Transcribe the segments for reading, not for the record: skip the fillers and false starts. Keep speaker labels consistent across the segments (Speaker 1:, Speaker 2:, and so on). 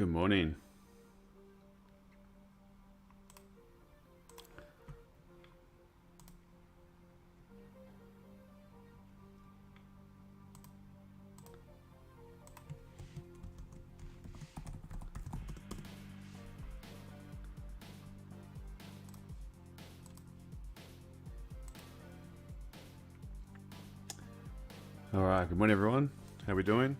Speaker 1: Good morning. All right, good morning, everyone. How we doing?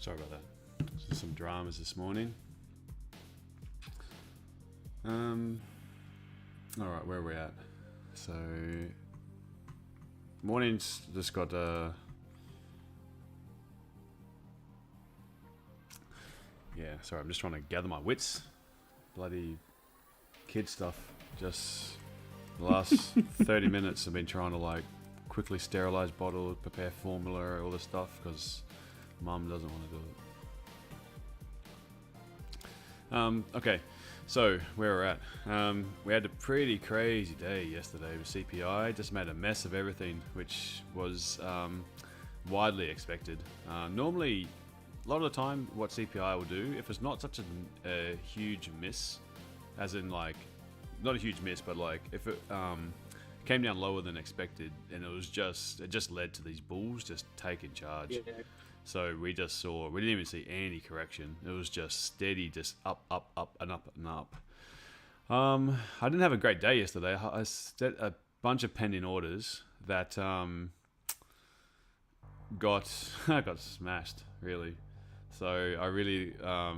Speaker 1: Sorry about that. Just some dramas this morning. All right, where are we at? So, morning's just got yeah. Sorry, I'm just trying to gather my wits. Bloody kid stuff. Just the last 30 minutes, I've been trying to like quickly sterilize bottles, prepare formula, all this stuff because Mum doesn't want to do it. Okay, so where we're at. We had a pretty crazy day yesterday with CPI. Just made a mess of everything, which was widely expected. Normally, a lot of the time, what CPI will do, if it's not such a huge miss, as in like, not a huge miss, but like if it came down lower than expected, and it just led to these bulls just taking charge. Yeah. So we didn't even see any correction. It was just steady, just up, up, up, and up, and up. I didn't have a great day yesterday. I set a bunch of pending orders that got smashed, really. So I really, I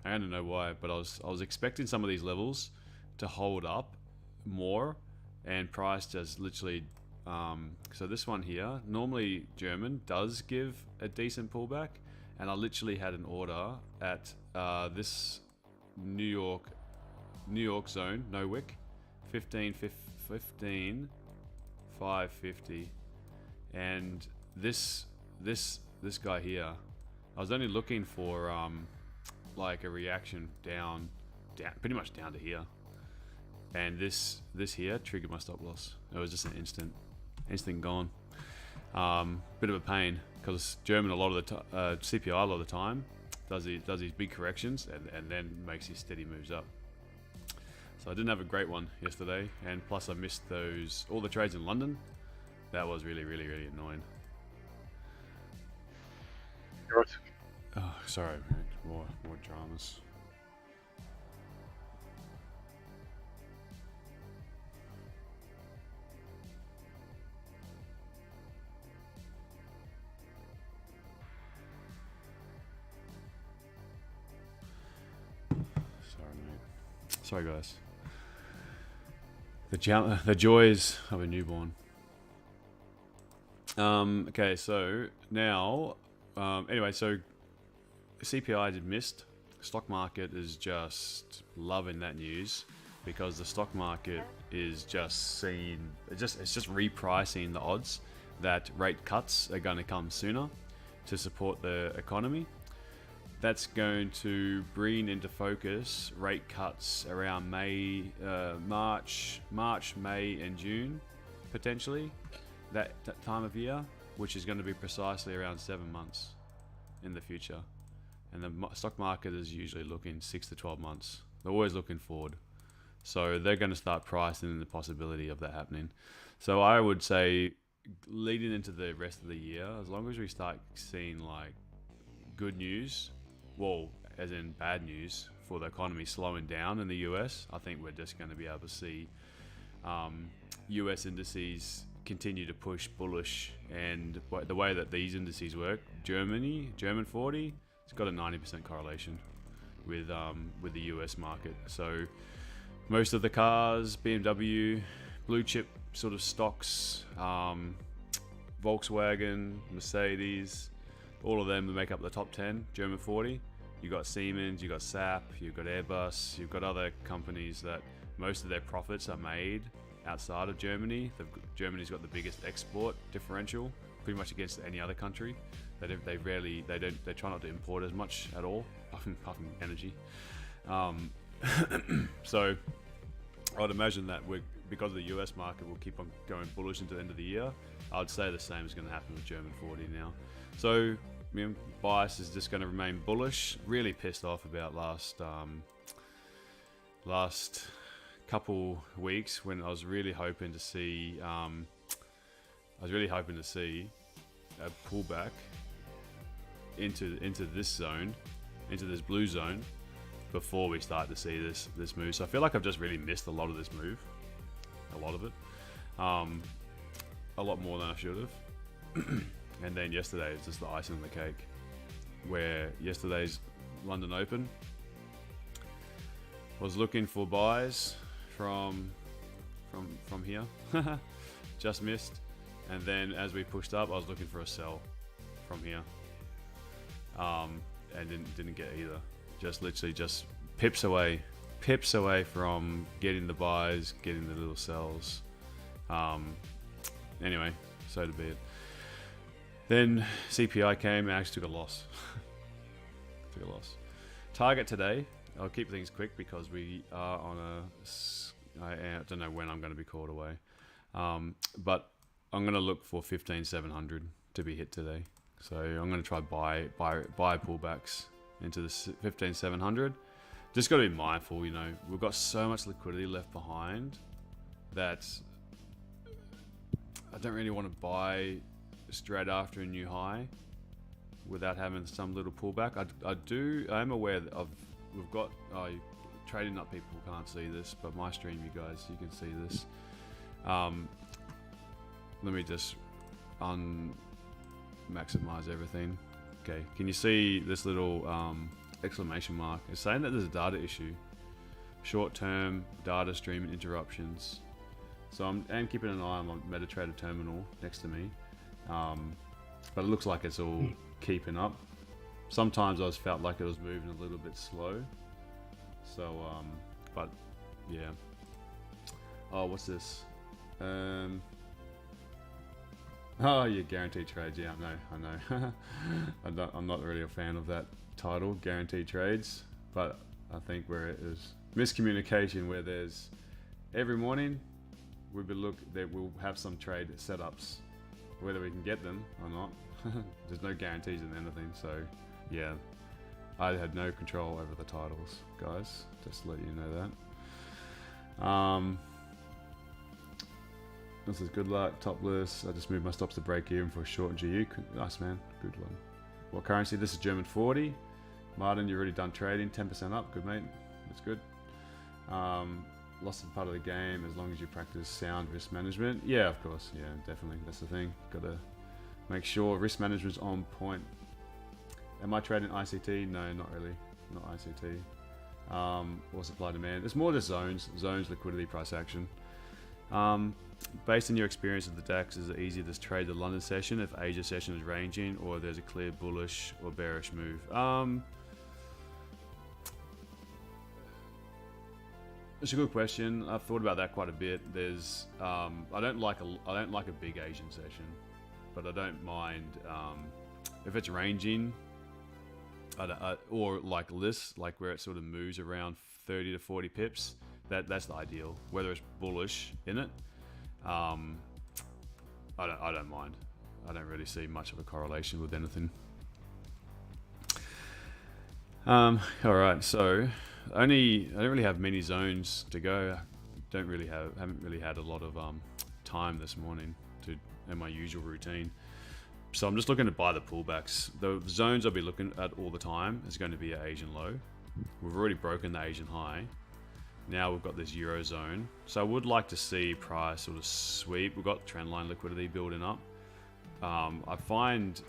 Speaker 1: don't know why, but I was expecting some of these levels to hold up more, and price just literally. So this one here, normally German does give a decent pullback, and I literally had an order at this New York zone, no wick, 15,550, and this guy here, I was only looking for like a reaction down, pretty much down to here, and this here triggered my stop loss. It was just an instant gone. Bit of a pain because German a lot of the CPI a lot of the time does these big corrections and then makes these steady moves up. So I didn't have a great one yesterday, and plus I missed all the trades in London. That was really annoying.
Speaker 2: You're right.
Speaker 1: Oh, sorry, more dramas. Sorry guys. The joys of a newborn. Okay, so now, anyway, so CPI did missed. Stock market is just loving that news because the stock market is just it's just repricing the odds that rate cuts are going to come sooner to support the economy. That's going to bring into focus rate cuts around March, May, and June, potentially, that time of year, which is going to be precisely around 7 months in the future. And the stock market is usually looking 6 to 12 months. They're always looking forward. So they're going to start pricing in the possibility of that happening. So I would say, leading into the rest of the year, as long as we start seeing like good news, well, as in bad news for the economy slowing down in the US, I think we're just going to be able to see US indices continue to push bullish. And the way that these indices work, German 40, it's got a 90% correlation. with the US market. So most of the cars, BMW, blue chip sort of stocks, Volkswagen, Mercedes, all of them make up the top 10 German 40. You've got Siemens, you've got SAP, you've got Airbus, you've got other companies that most of their profits are made outside of Germany. Germany's got the biggest export differential, pretty much against any other country. They try not to import as much at all, apart from energy. So I'd imagine that because the US market will keep on going bullish into the end of the year. I'd say the same is going to happen with German 40 now. So bias is just going to remain bullish. Really pissed off about last couple weeks when I was really hoping to see a pullback into this zone, into this blue zone, before we start to see this move. So I feel like I've just really missed a lot of this move, a lot of it, a lot more than I should have. And then yesterday is just the icing on the cake, where yesterday's London Open was looking for buys from here, just missed, and then as we pushed up, I was looking for a sell from here, and didn't get either. Just literally just pips away from getting the buys, getting the little sells. Anyway, so to be it. Then CPI came and actually took a loss. Target today, I'll keep things quick because we are on I don't know when I'm going to be called away. But I'm going to look for 15,700 to be hit today. So I'm going to try buy pullbacks into the 15,700. Just got to be mindful, we've got so much liquidity left behind that I don't really want to buy straight after a new high without having some little pullback. I am aware of we've got trading up. People can't see this, but my stream, you can see this. Let me just maximize everything. Okay, can you see this little exclamation mark? It's saying that there's a data issue, short-term data streaming interruptions. So I'm keeping an eye on my MetaTrader terminal next to me, but it looks like it's all keeping up. Sometimes I felt like it was moving a little bit slow. So, but yeah. Oh, what's this? Oh, yeah, guaranteed trades. Yeah, I know. I'm not really a fan of that title, guaranteed trades, but I think where it is miscommunication, where there's every morning we'll have some trade setups, whether we can get them or not. There's no guarantees in anything, so yeah, I had no control over the titles, guys, just to let you know that. This is good luck, topless. I just moved my stops to break even for a short GU. Nice, man, good one. What currency? This is German 40. Martin, you've already done trading, 10% up, good mate, that's good. Loss is part of the game as long as you practice sound risk management. Yeah, of course, yeah, definitely, that's the thing. Gotta make sure risk management's on point. Am I trading ICT? No, not really, not ICT. Or supply demand. It's more just zones, liquidity, price action. Based on your experience of the DAX, is it easier to trade the London session if Asia session is ranging, or there's a clear bullish or bearish move? It's a good question. I've thought about that quite a bit. There's I don't like a big Asian session, but I don't mind if it's ranging. Or like this, like where it sort of moves around 30 to 40 pips. That's the ideal. Whether it's bullish in it, I don't mind. I don't really see much of a correlation with anything. All right, so I don't really have many zones to go. Haven't really had a lot of time this morning in my usual routine. So I'm just looking to buy the pullbacks. The zones I'll be looking at all the time is going to be an Asian low. We've already broken the Asian high. Now we've got this Euro zone. So I would like to see price sort of sweep. We've got trendline liquidity building up. I find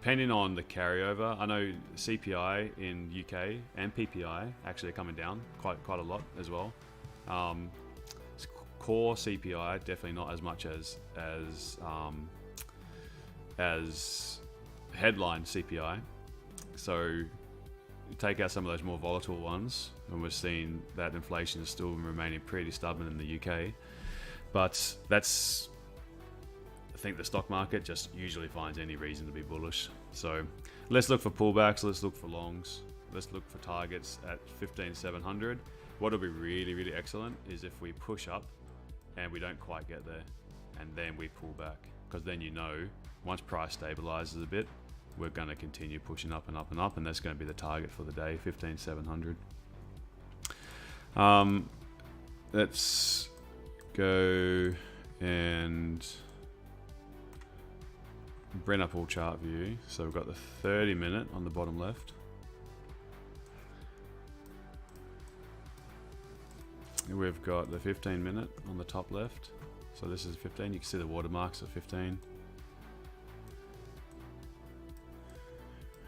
Speaker 1: depending on the carryover, I know CPI in UK and PPI actually are coming down quite a lot as well. Core CPI definitely not as much as headline CPI. So you take out some of those more volatile ones, and we're seeing that inflation is still remaining pretty stubborn in the UK. But that's, I think the stock market just usually finds any reason to be bullish. So let's look for pullbacks, let's look for longs, let's look for targets at 15,700. What will be really excellent is if we push up and we don't quite get there, and then we pull back, because then you know once price stabilizes a bit, we're going to continue pushing up and up and up, and that's going to be the target for the day, 15,700. Let's go and bring up all chart view. So we've got the 30-minute on the bottom left. We've got the 15-minute on the top left. So this is 15. You can see the watermarks at 15.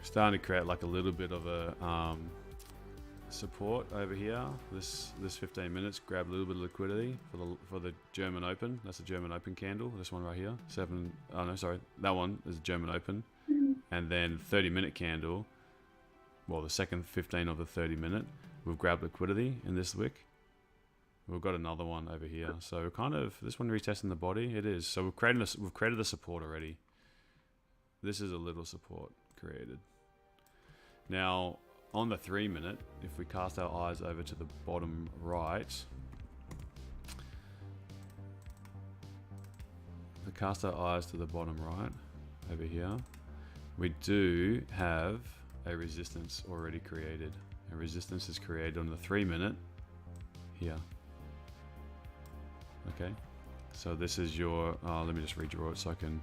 Speaker 1: Starting to create like a little bit of a support over here. This 15 minutes, grab a little bit of liquidity for the German Open. That's a German Open candle. This one right here, that one is a German Open. And then 30-minute candle. Well, the second 15 of the 30-minute, we've grabbed liquidity in this wick. We've got another one over here. So kind of this one retesting the body. It is. So we've created a support already. This is a little support created. Now on the 3-minute, if we cast our eyes over to the bottom right, over here, we do have a resistance already created. A resistance is created on the 3-minute here. Okay, so this is your, let me just redraw it so I can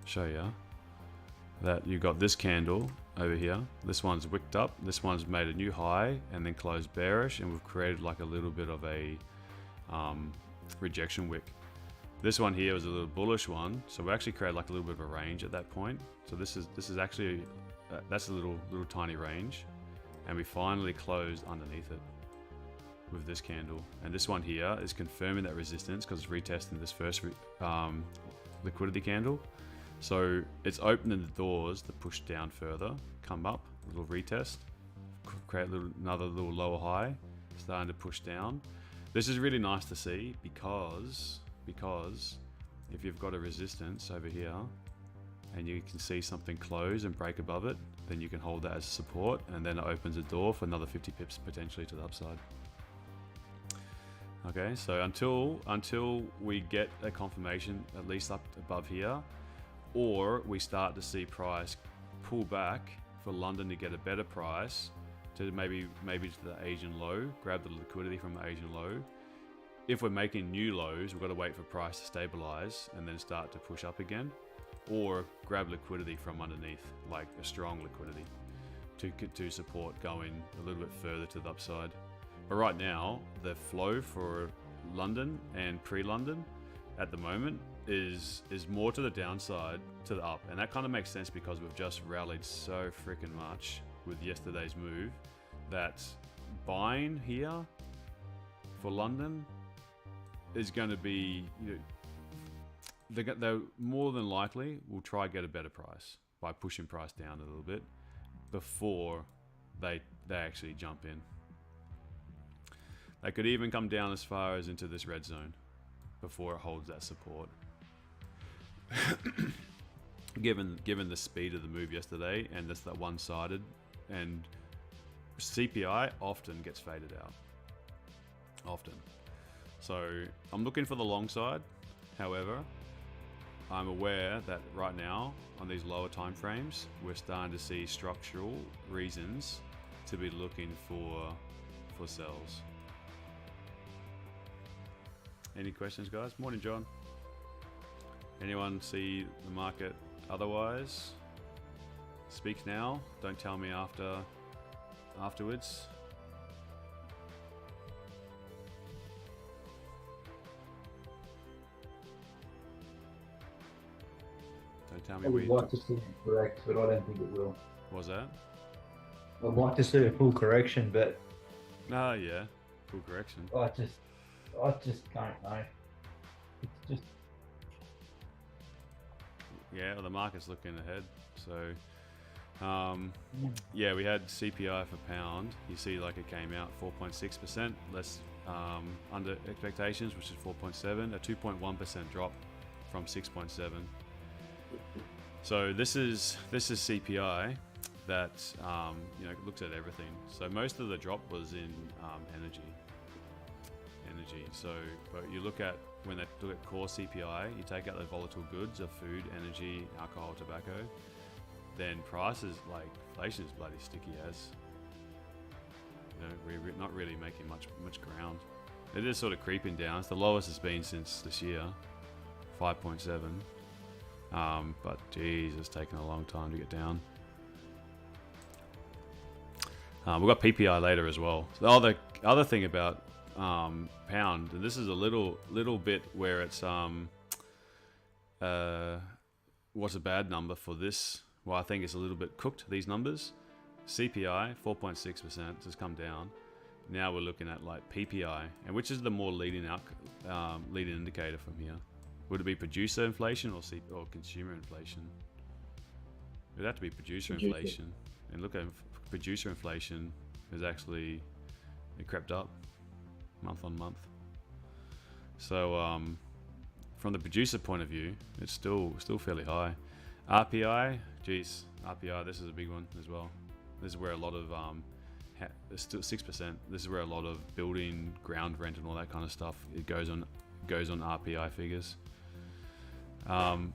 Speaker 1: show you that you got this candle over here. This one's wicked up, this one's made a new high and then closed bearish, and we've created like a little bit of a rejection wick. This one here was a little bullish one, so we actually created like a little bit of a range at that point. So this is actually that's a little tiny range, and we finally closed underneath it with this candle. And this one here is confirming that resistance because it's retesting this first liquidity candle. So it's opening the doors to push down further, come up, a little retest, create another little lower high, starting to push down. This is really nice to see because if you've got a resistance over here and you can see something close and break above it, then you can hold that as support, and then it opens a door for another 50 pips potentially to the upside. Okay, so until we get a confirmation at least up above here, or we start to see price pull back for London to get a better price to maybe to the Asian low, grab the liquidity from the Asian low. If we're making new lows, we've got to wait for price to stabilize and then start to push up again, or grab liquidity from underneath, like a strong liquidity to support going a little bit further to the upside. But right now, the flow for London and pre-London at the moment is more to the downside to the up, and that kind of makes sense because we've just rallied so freaking much with yesterday's move that buying here for London is going to be, they more than likely will try to get a better price by pushing price down a little bit before they actually jump in. They could even come down as far as into this red zone before it holds that support. Given the speed of the move yesterday, and that's that one-sided, and CPI often gets faded out. Often. So I'm looking for the long side. However, I'm aware that right now on these lower time frames, we're starting to see structural reasons to be looking for sells. Any questions, guys? Morning, John. Anyone see the market otherwise? Speak now. Don't tell me afterwards. tell me
Speaker 2: I
Speaker 1: where
Speaker 2: would
Speaker 1: you
Speaker 2: like
Speaker 1: took.
Speaker 2: to see it correct, but I don't think it will.
Speaker 1: What was that?
Speaker 2: I'd like to see a full correction, but
Speaker 1: Ah, yeah, full correction.
Speaker 2: I just don't know. It's just
Speaker 1: Yeah, well, the market's looking ahead. So,
Speaker 2: mm,
Speaker 1: yeah, we had CPI for pound. You see, like it came out 4.6%, less under expectations, which is 4.7, a 2.1% drop from 6.7. So this is CPI that looks at everything. So most of the drop was in energy. So, but you look at when they look at core CPI, you take out the volatile goods of food, energy, alcohol, tobacco, then prices like inflation is bloody sticky as. We're not really making much ground. It is sort of creeping down. It's the lowest it's been since this year, 5.7. But geez, it's taken a long time to get down. We've got PPI later as well. The other thing about pound, and this is a little bit where it's what's a bad number for this? Well, I think it's a little bit cooked, these numbers. CPI 4.6% has come down. Now we're looking at like PPI, and which is the more leading indicator from here? Would it be producer inflation or consumer inflation? It would have to be producer inflation. And look at producer inflation is actually, it crept up month on month. So from the producer point of view, it's still fairly high. RPI, geez, RPI, this is a big one as well. This is where a lot of it's still 6%. This is where a lot of building, ground rent, and all that kind of stuff it goes on RPI figures. All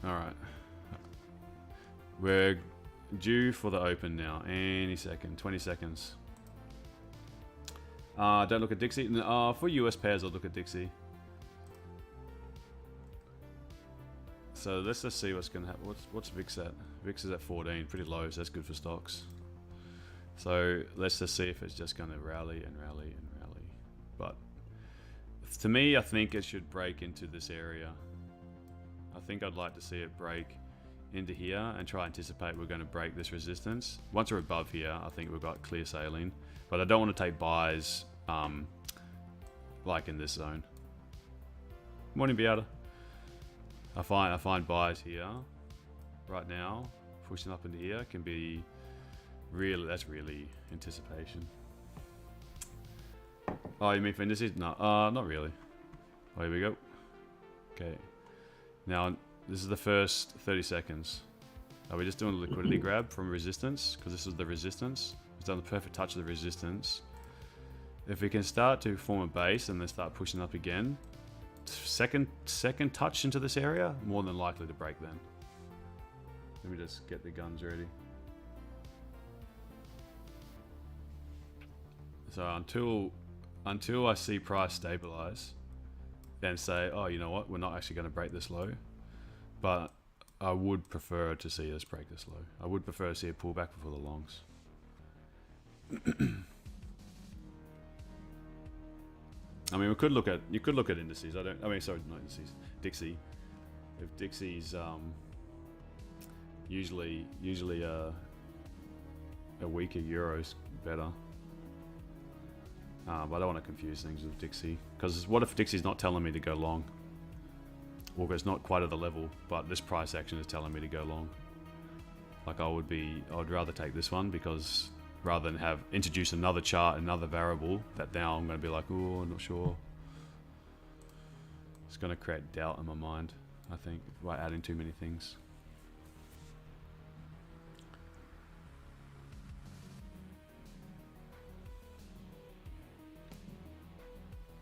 Speaker 1: right, we're due for the open now. Any second, 20 seconds. Don't look at Dixie. For US pairs, I'll look at Dixie. So let's just see what's gonna happen. What's VIX at? VIX is at 14, pretty low, so that's good for stocks. So let's just see if it's just gonna rally and rally and rally. But to me, I think it should break into this area. I think I'd like to see it break into here and try to anticipate we're going to break this resistance. Once we're above here, I think we've got clear sailing. But I don't want to take buys like in this zone. Morning, Beata. I find buys here right now, pushing up into here can be really, that's really anticipation. Oh, you mean for indices? No, not really. Oh, here we go. Okay. Now, this is the first 30 seconds. Are we just doing a liquidity grab from resistance? Because this is the resistance. It's done the perfect touch of the resistance. If we can start to form a base and then start pushing up again, second touch into this area, more than likely to break then. Let me just get the guns ready. So until I see price stabilize, then say, oh, you know what, we're not actually going to break this low. But I would prefer to see us break this low. I would prefer to see a pullback before the longs. I mean, you could look at indices. Sorry, not indices. Dixie. If Dixie's usually a weaker euro's better. But I don't want to confuse things with Dixie, because what if Dixie's not telling me to go long? Well, it's not quite at the level, but this price action is telling me to go long. Like I would rather take this one, because rather than introduce another chart, another variable that now I'm going to be like, oh, I'm not sure. It's going to create doubt in my mind, I think, by adding too many things.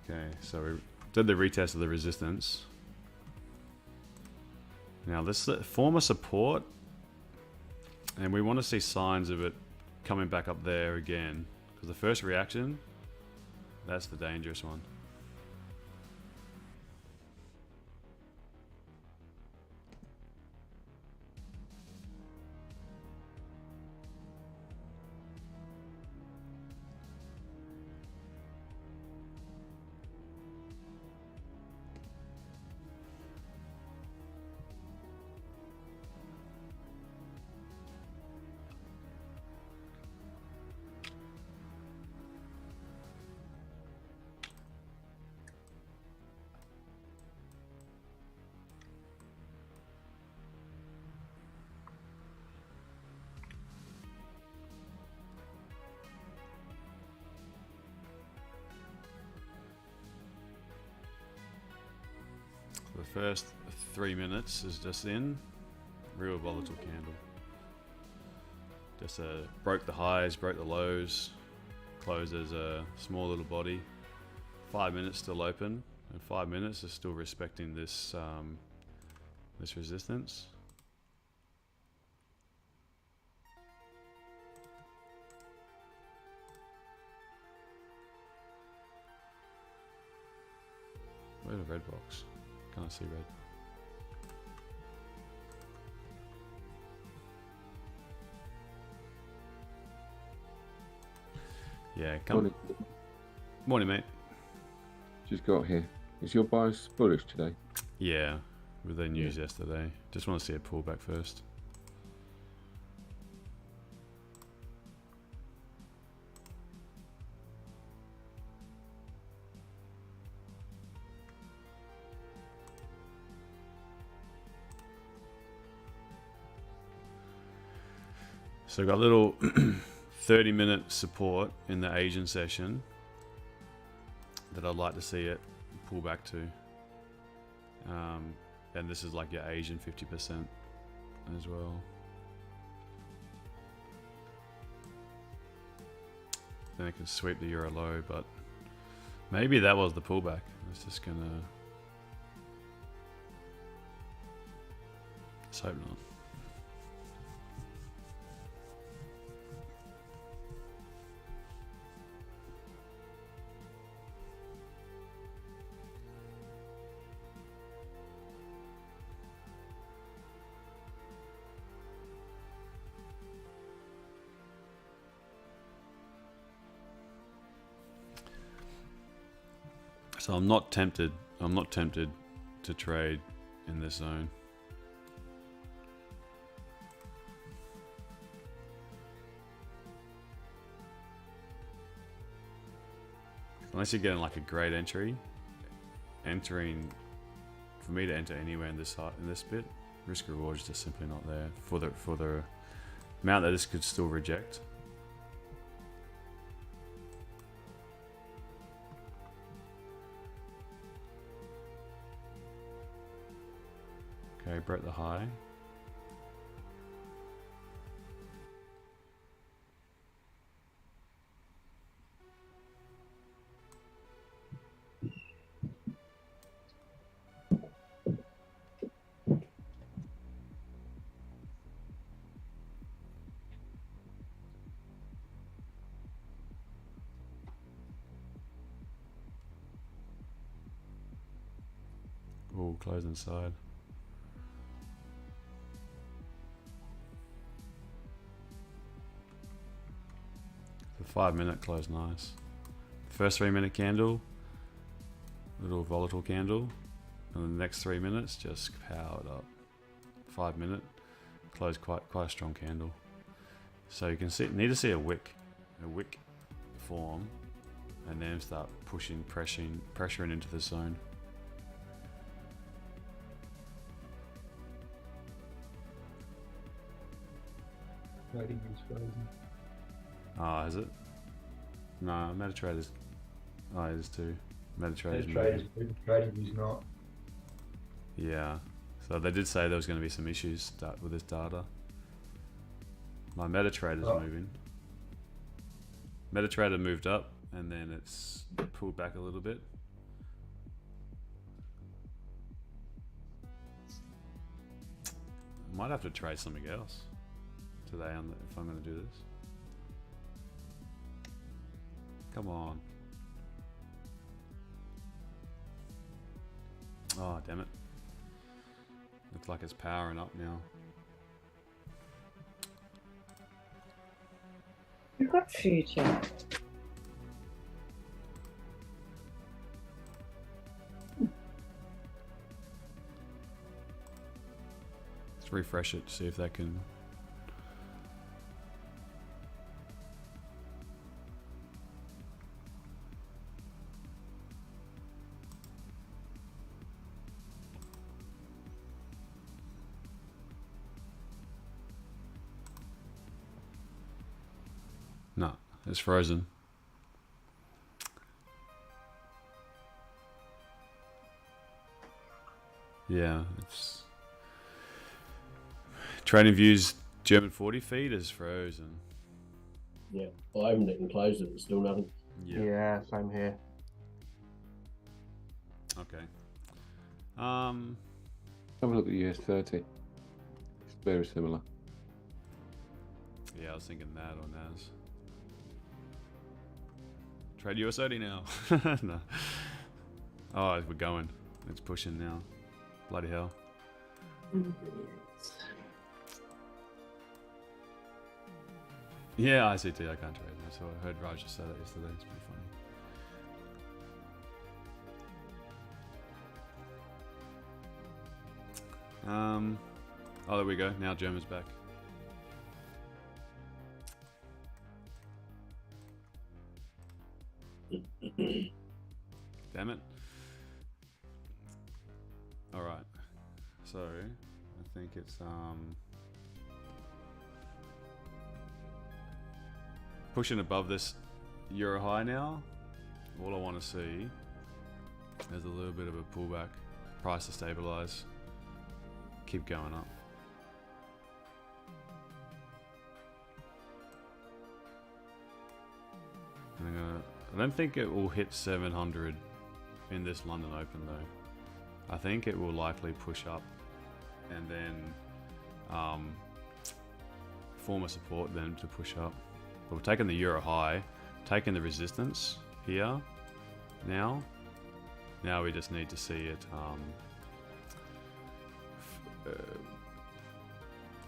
Speaker 1: Okay, so we did the retest of the resistance. Now this form a support, and we want to see signs of it coming back up there again, because the first reaction, that's the dangerous one. First 3 minutes is just in. Real volatile candle. Just broke the highs, broke the lows, closed as a small little body. 5 minutes still open, and 5 minutes is still respecting this this resistance. Where's the red box? Can't see red. Yeah, come.
Speaker 3: Morning.
Speaker 1: Morning, mate.
Speaker 3: Just got here. Is your bias bullish today?
Speaker 1: Yeah, with the news yesterday. Just want to see a pullback first. So got a little 30-minute support in the Asian session that I'd like to see it pull back to. And this is like your Asian 50% as well. Then it can sweep the euro low, but maybe that was the pullback. It's just gonna... Let's hope not. So I'm not tempted to trade in this zone. Unless you're getting like a great entry, for me to enter anywhere in this bit, risk reward is just simply not there for the amount that this could still reject. Okay, broke the high. Oh, close inside. The 5 minute close nice. First 3 minute candle, little volatile candle, and the next 3 minutes just powered up. 5 minute close quite a strong candle. So you can see, need to see a wick form, and then start pressuring into the zone.
Speaker 2: Trading is frozen.
Speaker 1: Ah, is it? No, MetaTrader's. Oh, it is too. MetaTrader's moving.
Speaker 2: TradingView's not.
Speaker 1: Yeah. So they did say there was going to be some issues with this data. My MetaTrader's moving. MetaTrader moved up and then it's pulled back a little bit. I might have to trade something else today if I'm going to do this. Come on. Oh, damn it. Looks like it's powering up now.
Speaker 4: You've got future.
Speaker 1: Let's refresh it to see if that can... No, it's frozen. Yeah, it's TradingView's German 40 feed is frozen.
Speaker 5: Yeah, I opened it and closed it, and still nothing.
Speaker 2: Yeah, same here.
Speaker 1: Okay.
Speaker 3: Have a look at the US30. It's very similar.
Speaker 1: Yeah, I was thinking that or NAS. Trade US30 now. No. Oh, we're going. It's pushing now. Bloody hell. Yeah, ICT, I can't trade. That's what I heard Raj just say that yesterday. It's pretty funny. Oh, there we go. Now German's back. Damn it. Alright. So, I think it's pushing above this euro high now. All I want to see is a little bit of a pullback. Price to stabilize. Keep going up. I don't think it will hit 700 in this London Open though. I think it will likely push up and then form a support then to push up. But we're taking the euro high, taking the resistance here now. Now we just need to see it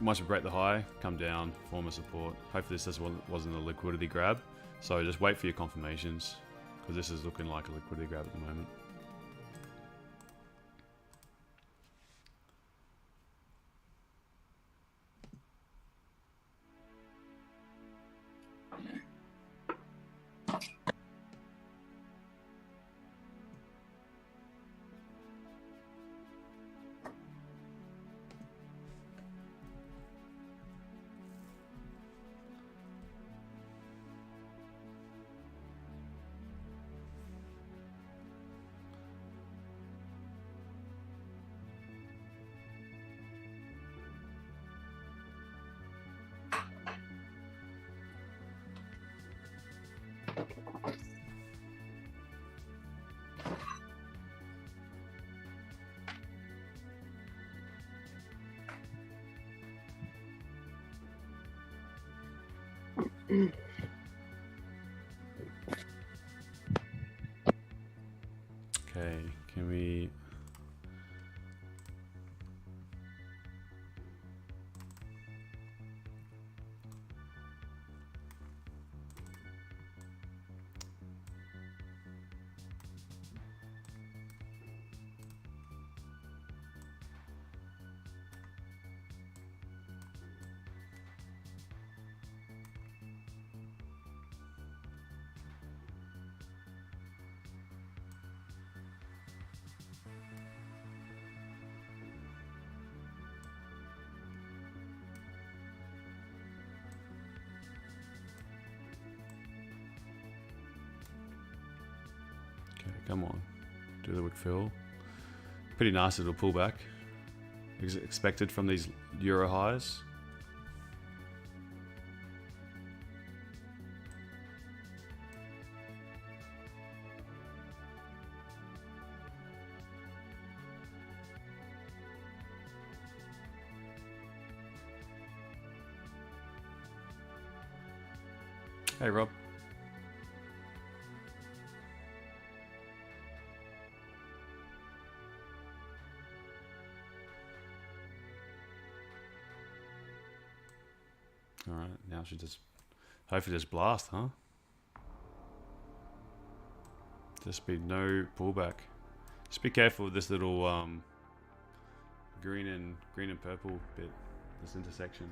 Speaker 1: once we break the high, come down, form a support. Hopefully this wasn't a liquidity grab. So just wait for your confirmations, because this is looking like a liquidity grab at the moment. Okay, can we... Okay, come on. Do the wick fill. Pretty nice little pullback. Expected from these euro highs. Hey Rob. Alright, now should just hopefully just blast, huh? Just be no pullback. Just be careful with this little green and purple bit, this intersection.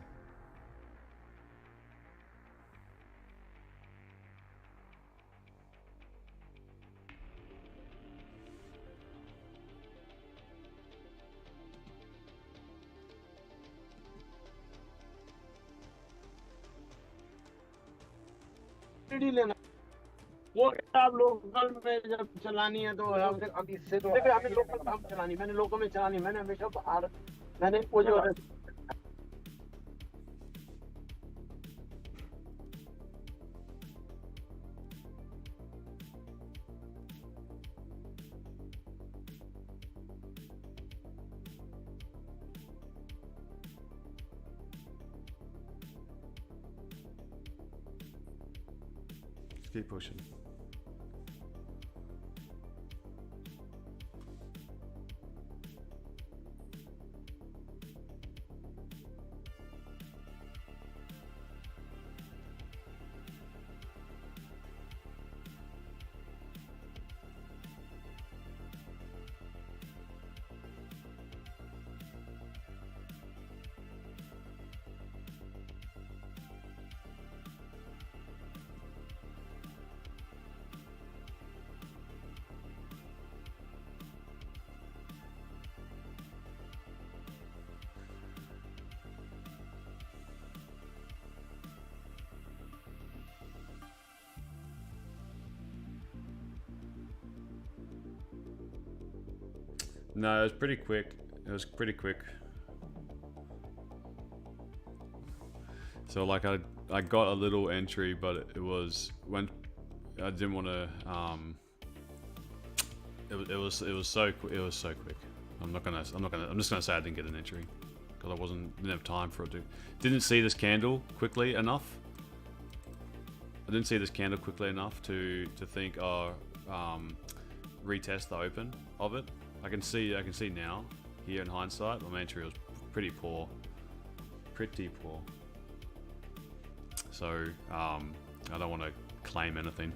Speaker 6: वो आप local में जब चलानी है तो हम अब इससे तो देखिए हमें लोकल काम चलानी, मैंने लोकल में चलानी, मैंने हमेशा बाहर मैंने वो जो
Speaker 1: Keep pushing. No, it was pretty quick. It was pretty quick. So like I got a little entry, but it was when I didn't want to. It was so quick. I'm just gonna say I didn't get an entry because didn't have time for it to. Didn't see this candle quickly enough. I didn't see this candle quickly enough to think, retest the open of it. I can see now here in hindsight my entry was pretty poor. So I don't want to claim anything.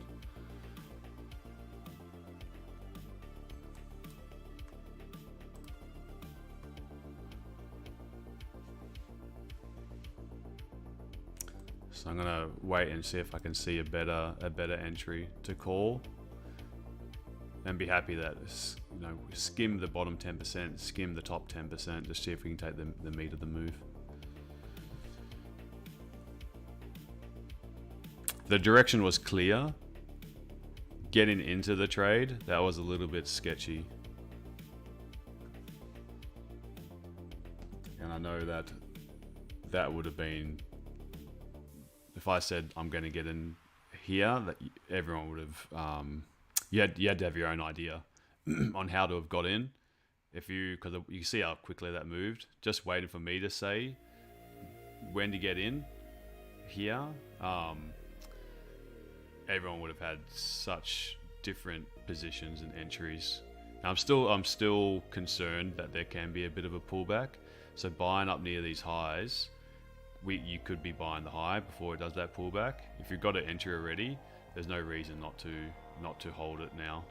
Speaker 1: So I'm gonna wait and see if I can see a better entry to call, and be happy that, you know, skim the bottom 10%, skim the top 10%, just see if we can take the meat of the move. The direction was clear. Getting into the trade, that was a little bit sketchy. And I know that would have been, if I said I'm going to get in here, that everyone would have, you had to have your own idea on how to have got in. Because you see how quickly that moved. Just waiting for me to say when to get in here. Everyone would have had such different positions and entries. Now, I'm still concerned that there can be a bit of a pullback. So buying up near these highs, you could be buying the high before it does that pullback. If you've got an entry already, there's no reason not to hold it now.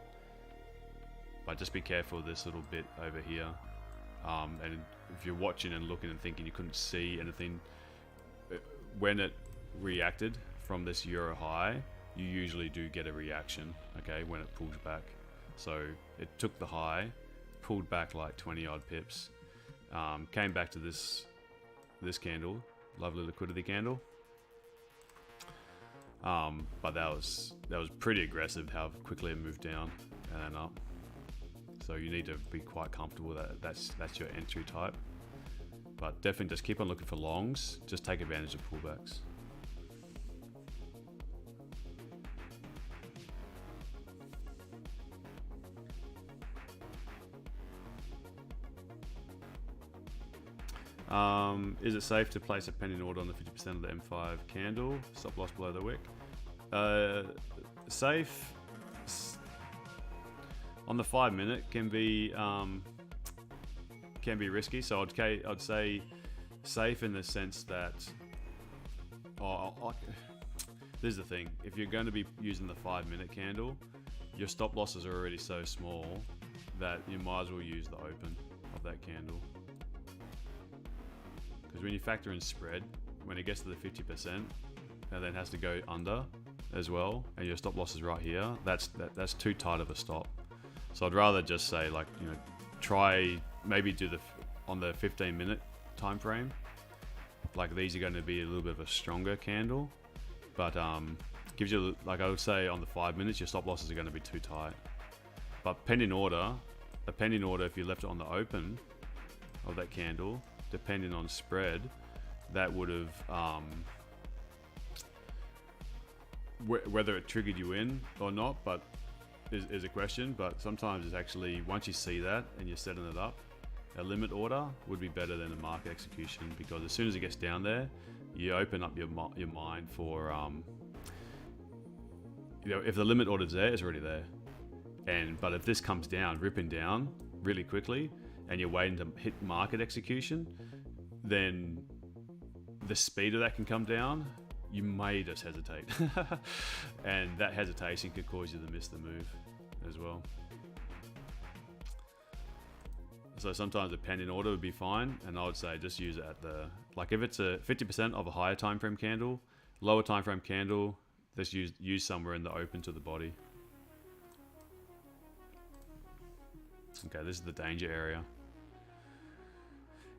Speaker 1: But just be careful of this little bit over here. And if you're watching and looking and thinking you couldn't see anything, when it reacted from this euro high, you usually do get a reaction, okay, when it pulls back. So it took the high, pulled back like 20 odd pips, came back to this candle, lovely liquidity candle. But that was pretty aggressive how quickly it moved down and then up. So you need to be quite comfortable that that's your entry type. But definitely just keep on looking for longs. Just take advantage of pullbacks. Is it safe to place a pending order on the 50% of the M5 candle? Stop loss below the wick. Safe on the 5 minute can be risky. So I'd say safe in the sense that this is the thing. If you're going to be using the 5 minute candle, your stop losses are already so small that you might as well use the open of that candle. Because when you factor in spread, when it gets to the 50% and then has to go under as well, and your stop loss is right here, that's too tight of a stop. So I'd rather just say, like, you know, try maybe do on the 15-minute time frame. Like, these are going to be a little bit of a stronger candle, but gives you, like I would say, on the 5 minutes, your stop losses are going to be too tight. But pending order, a pending order, if you left it on the open of that candle, depending on spread, that would have, whether it triggered you in or not, but is a question. But sometimes it's actually, once you see that and you're setting it up, a limit order would be better than a market execution, because as soon as it gets down there, you open up your mind for, you know, if the limit order's there, it's already there. But if this comes down, ripping down really quickly, and you're waiting to hit market execution, then the speed of that can come down. You may just hesitate, and that hesitation could cause you to miss the move as well. So sometimes a pending order would be fine, and I would say just use it at the, like if it's a 50% of a higher time frame candle, lower time frame candle, just use somewhere in the open to the body. Okay, this is the danger area.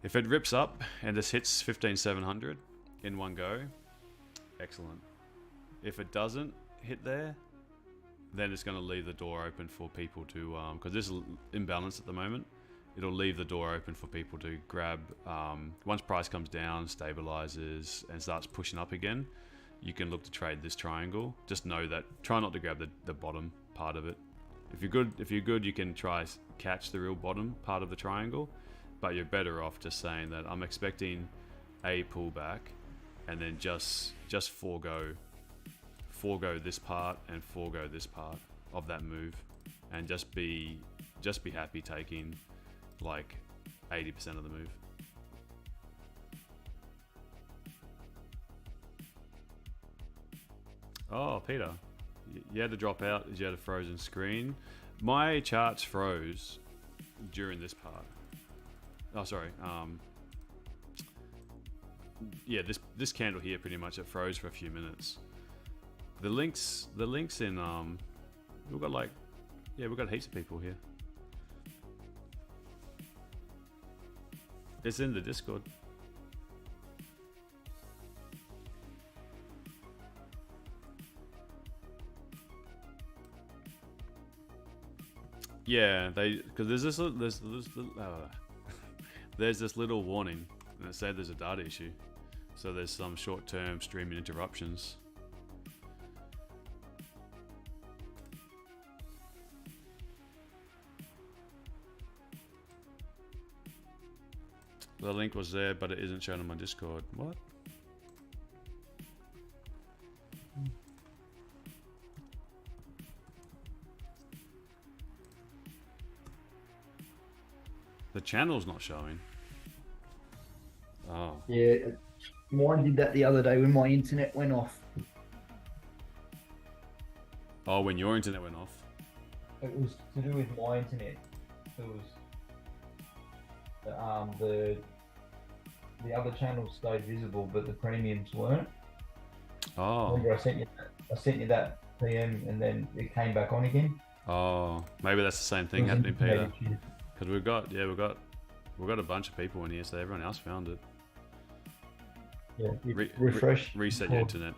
Speaker 1: If it rips up and this hits 15,700 in one go, excellent. If it doesn't hit there, then it's going to leave the door open for people to, because this is imbalanced at the moment, it'll leave the door open for people to grab, once price comes down, stabilizes, and starts pushing up again, you can look to trade this triangle. Just know that, try not to grab the bottom part of it. If you're good, you can try catch the real bottom part of the triangle, but you're better off just saying that I'm expecting a pullback, and then just forego this part and forego this part of that move, and just be happy taking like 80% of the move. Oh, Peter, you had to drop out as you had a frozen screen. My charts froze during this part. Oh, sorry. Yeah, this candle here pretty much, it froze for a few minutes. The links in we've got like, yeah, we've got heaps of people here. It's in the Discord. Yeah, because there's this little warning, and it said there's a data issue, so there's some short-term streaming interruptions. The link was there, but it isn't shown on my Discord. What? The channel's not showing. Oh.
Speaker 2: Yeah, mine did that the other day when my internet went off.
Speaker 1: Oh, when your internet went off.
Speaker 2: It was to do with my internet. It was the other channels stayed visible, but the premiums weren't.
Speaker 1: Oh.
Speaker 2: Remember, I sent you that PM, and then it came back on again.
Speaker 1: Oh, maybe that's the same thing happening, Peter. Because we've got a bunch of people in here, so everyone else found it.
Speaker 2: Yeah, refresh.
Speaker 1: Reset your internet.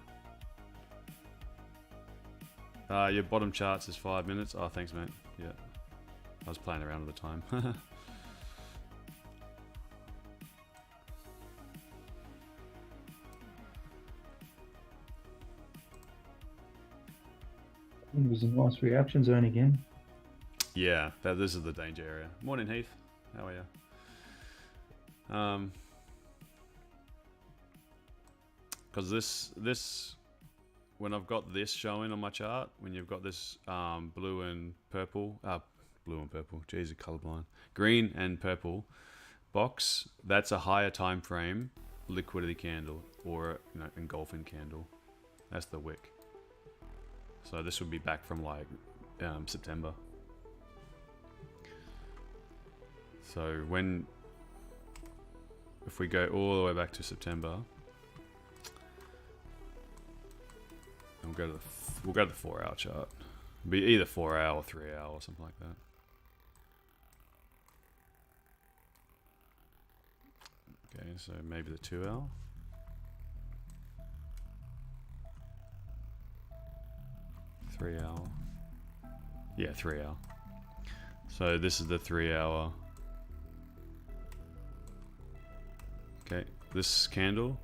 Speaker 1: Your bottom charts is 5 minutes. Oh, thanks, mate. Yeah, I was playing around at the time.
Speaker 2: It was a nice reaction zone again.
Speaker 1: Yeah, this is the danger area. Morning, Heath. How are you? Because this, when I've got this showing on my chart, when you've got this blue and purple, geez, colorblind, green and purple box, that's a higher time frame liquidity candle, or engulfing candle. That's the wick. So this would be back from like September. So if we go all the way back to September, and we'll go to the 4 hour chart. It'll be either 4 hour or 3 hour or something like that. Okay, so maybe the 2 hour. 3 hour. Yeah, 3 hour. So this is the 3 hour. Okay, this candle.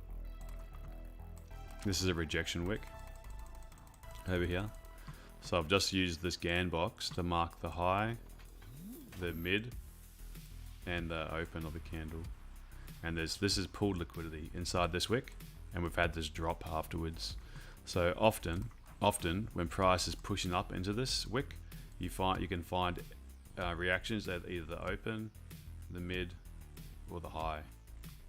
Speaker 1: This is a rejection wick over here. So I've just used this GAN box to mark the high, the mid, and the open of the candle. And this is pooled liquidity inside this wick, and we've had this drop afterwards. So often when price is pushing up into this wick, you can find reactions at either the open, the mid, or the high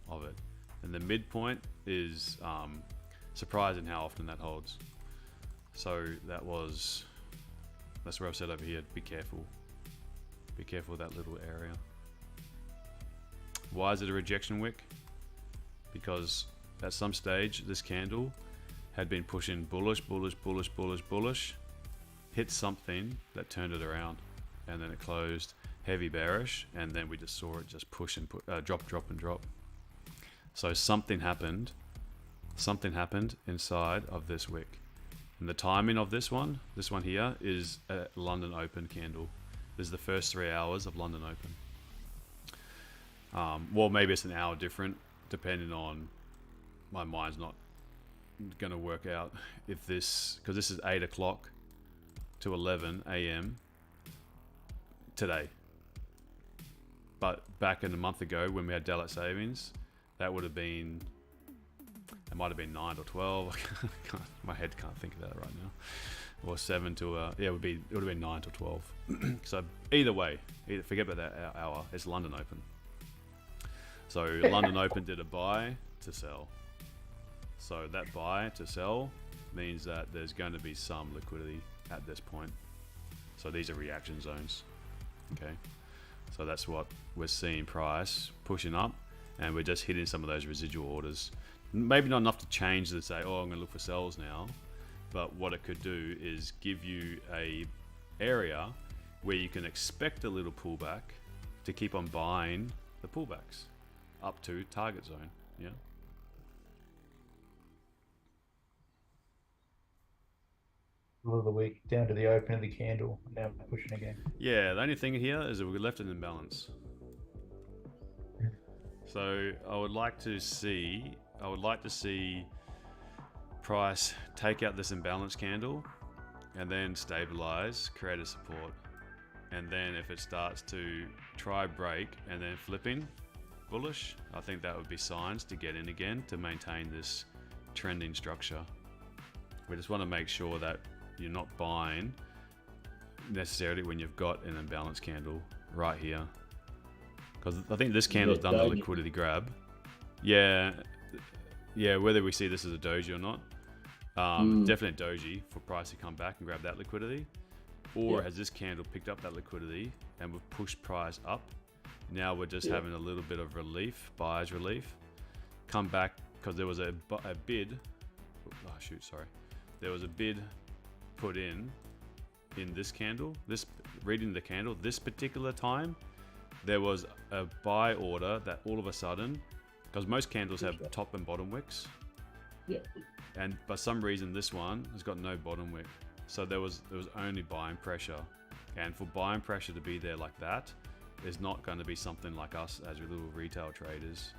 Speaker 1: of it. And the midpoint is surprising how often that holds. So that's where I've said over here, be careful. Be careful of that little area. Why is it a rejection wick? Because at some stage this candle had been pushing bullish, hit something that turned it around, and then it closed heavy bearish, and then we just saw it just push and drop. So something happened inside of this wick. And the timing of this one here is a London Open candle. This is the first 3 hours of London Open. Well, maybe it's an hour different, depending on, my mind's not going to work out if this, because this is 8 o'clock to 11 a.m. today. But back in a month ago when we had daylight savings, that would have been, it might have been 9 or 12. My head can't think of that right now. Or 7 to yeah, it would have been 9 to 12. So either way, forget about that hour. It's London Open. So London Open did a buy to sell. So that buy to sell means that there's going to be some liquidity at this point. So these are reaction zones. Okay. So that's what we're seeing, price pushing up, and we're just hitting some of those residual orders. Maybe not enough to change to say, oh, I'm going to look for sells now. But what it could do is give you a area where you can expect a little pullback to keep on buying the pullbacks up to target zone. Yeah.
Speaker 2: Middle of the week down to the open of the candle. Now pushing again.
Speaker 1: Yeah. The only thing here is that we left it in balance. So I would like to see price take out this imbalance candle and then stabilize, create a support, and then if it starts to try break and then flipping bullish, I think that would be signs to get in again to maintain this trending structure. We just want to make sure that you're not buying necessarily when you've got an imbalance candle right here, because I think this candle's done the liquidity grab. Yeah, whether we see this as a doji or not, definitely doji for price to come back and grab that liquidity, or has this candle picked up that liquidity and we've pushed price up? Now we're just having a little bit of relief, buyer's relief, come back, because there was a bid. Oh shoot, sorry. There was a bid put in this candle. Reading the candle, this particular time, there was a buy order that all of a sudden, because most candles have top and bottom wicks.
Speaker 5: Yeah.
Speaker 1: And for some reason, this one has got no bottom wick. So there was only buying pressure, and for buying pressure to be there like that, there's not going to be something like us as little retail traders.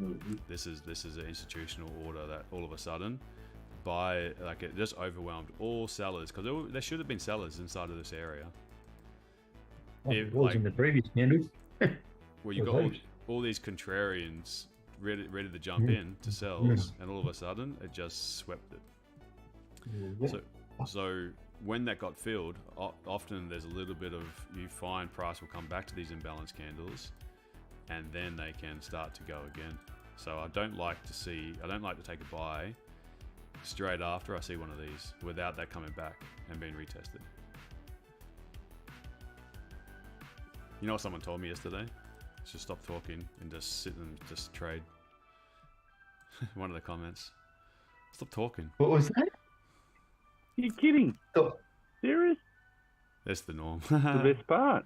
Speaker 5: Mm-hmm.
Speaker 1: This is an institutional order that all of a sudden it just overwhelmed all sellers, because there should have been sellers inside of this area.
Speaker 2: It was in the previous candle.
Speaker 1: Well, you got all these contrarians ready to jump in to sells, and all of a sudden it just swept it. So when that got filled, often there's a little bit of, you find price will come back to these imbalance candles, and then they can start to go again. So I don't like to take a buy straight after I see one of these without that coming back and being retested. You know what someone told me yesterday? Just stop talking and just sit and just trade. One of the comments. Stop talking.
Speaker 2: What was that?
Speaker 7: You're kidding?
Speaker 2: Stop.
Speaker 7: Serious?
Speaker 1: That's the norm.
Speaker 7: The best part.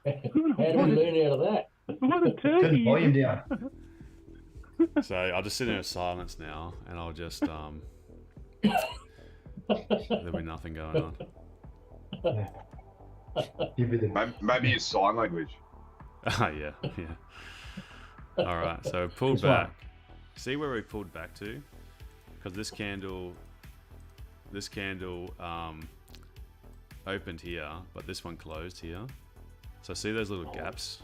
Speaker 5: How did we learn out of that?
Speaker 7: What a
Speaker 2: Turn the
Speaker 7: turkey!
Speaker 2: volume down.
Speaker 1: So I'll just sit in silence now, and I'll just there'll be nothing going on.
Speaker 2: Give it a
Speaker 8: Maybe use sign language.
Speaker 1: Ah, yeah, yeah. All right, so pull
Speaker 2: This one.
Speaker 1: back. See where we pulled back to? Because this candle opened here, but this one closed here. So see those little gaps?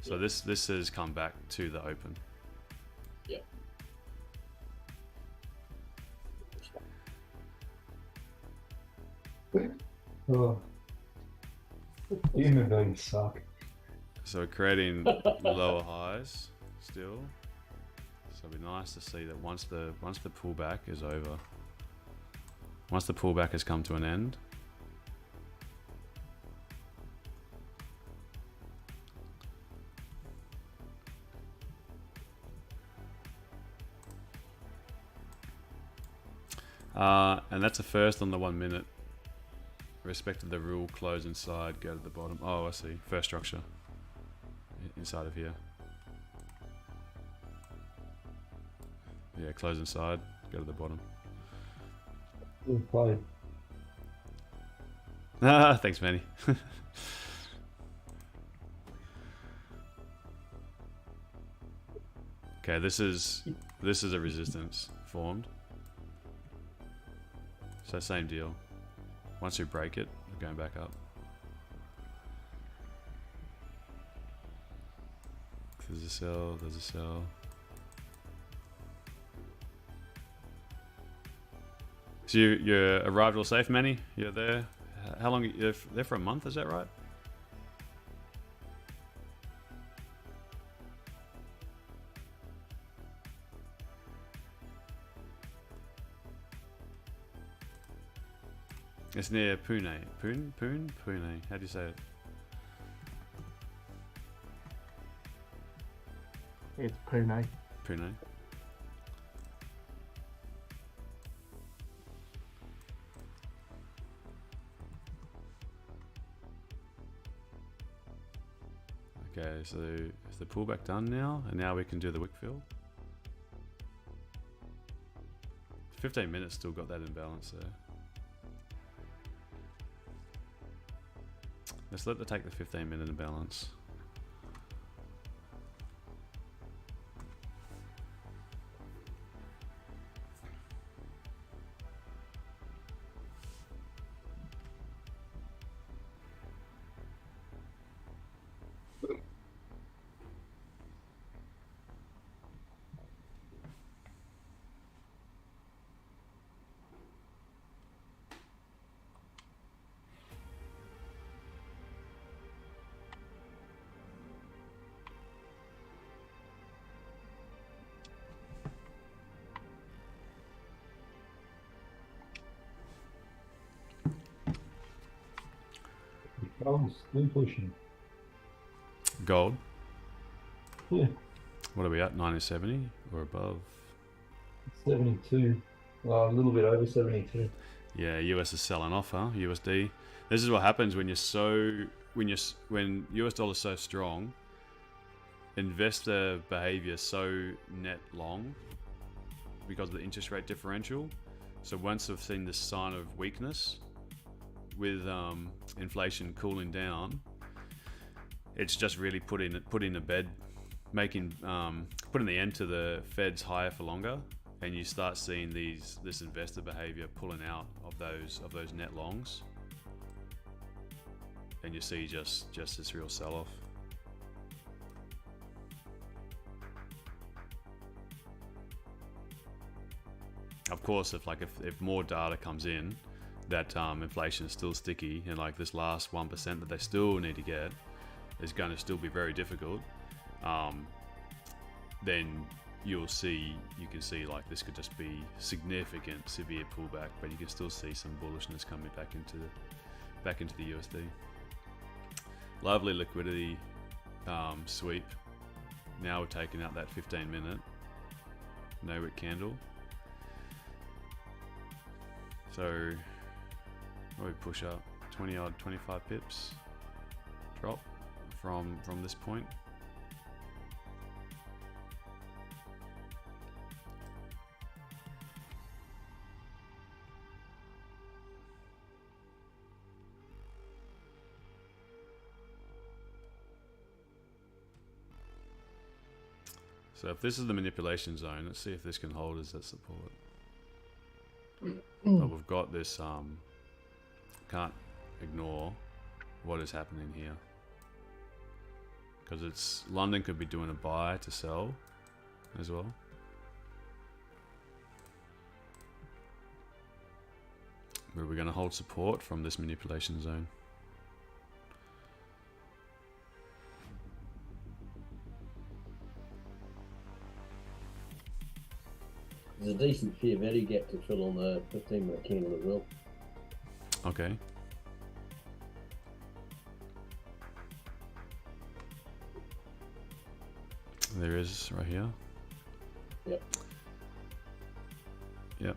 Speaker 1: So this has come back to the open.
Speaker 5: Yep.
Speaker 2: Oh. Human beings suck.
Speaker 1: So creating lower highs still. So it'd be nice to see that once the pullback is over, once the pullback has come to an end, and that's a first on the 1 minute. Respect of the rule, close inside, go to the bottom. Oh, I see. First structure inside of here. Yeah, close inside, go to the bottom.
Speaker 2: Good play.
Speaker 1: Ah, thanks, Manny. Okay, this is a resistance formed. So same deal. Once you break it, we're going back up. There's a sell, there's a sell. So you're arrived all safe, Manny? You're there? How long? You're there for a month, is that right? It's near Pune. Pune? How do you say it?
Speaker 6: It's Pune.
Speaker 1: Pune. Okay, so is the pullback done now? And now we can do the wick fill. 15 minutes still got that imbalance there. Let's take the 15-minute imbalance.
Speaker 2: Oh, still pushing.
Speaker 1: Gold.
Speaker 2: Yeah,
Speaker 1: What are we at? 90.70 or above?
Speaker 2: 72. Well, a little bit over 72.
Speaker 1: Yeah, US is selling off, huh? USD. This is what happens when when US dollar is so strong. Investor behavior so net long because of the interest rate differential. So once we've seen this sign of weakness with inflation cooling down, it's just really putting a bed, putting the end to the Fed's higher for longer, and you start seeing this investor behavior pulling out of those net longs, and you see just this real sell-off. Of course, if more data comes in that inflation is still sticky, and like this last 1% that they still need to get is going to still be very difficult, then you can see like this could just be significant severe pullback, but you can still see some bullishness coming back into the USD. Lovely liquidity sweep. Now we're taking out that 15-minute no wick candle. So what we push up 25 pips drop from this point. So if this is the manipulation zone, let's see if this can hold as that support. But we've got this, can't ignore what is happening here. Because it's, London could be doing a buy to sell as well. But we're going to hold support from this manipulation zone.
Speaker 5: There's a decent fair value gap to fill on the 15-minute candle as well.
Speaker 1: Okay. There is right here.
Speaker 5: Yep.
Speaker 1: Yep.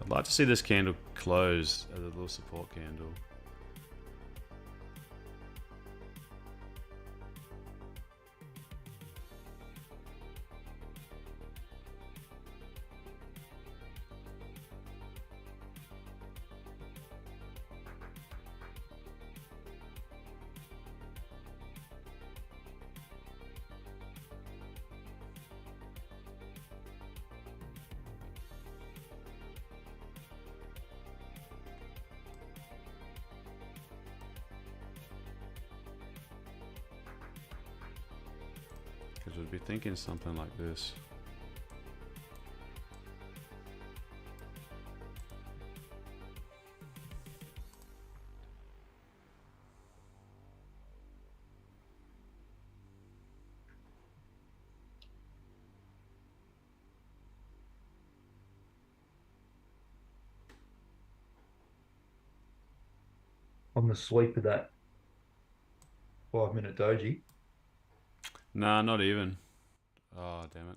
Speaker 1: I'd like to see this candle close as a little support candle. Because we'd be thinking something like this.
Speaker 2: On the sweep of that 5-minute doji.
Speaker 1: Nah, not even. Oh, damn it.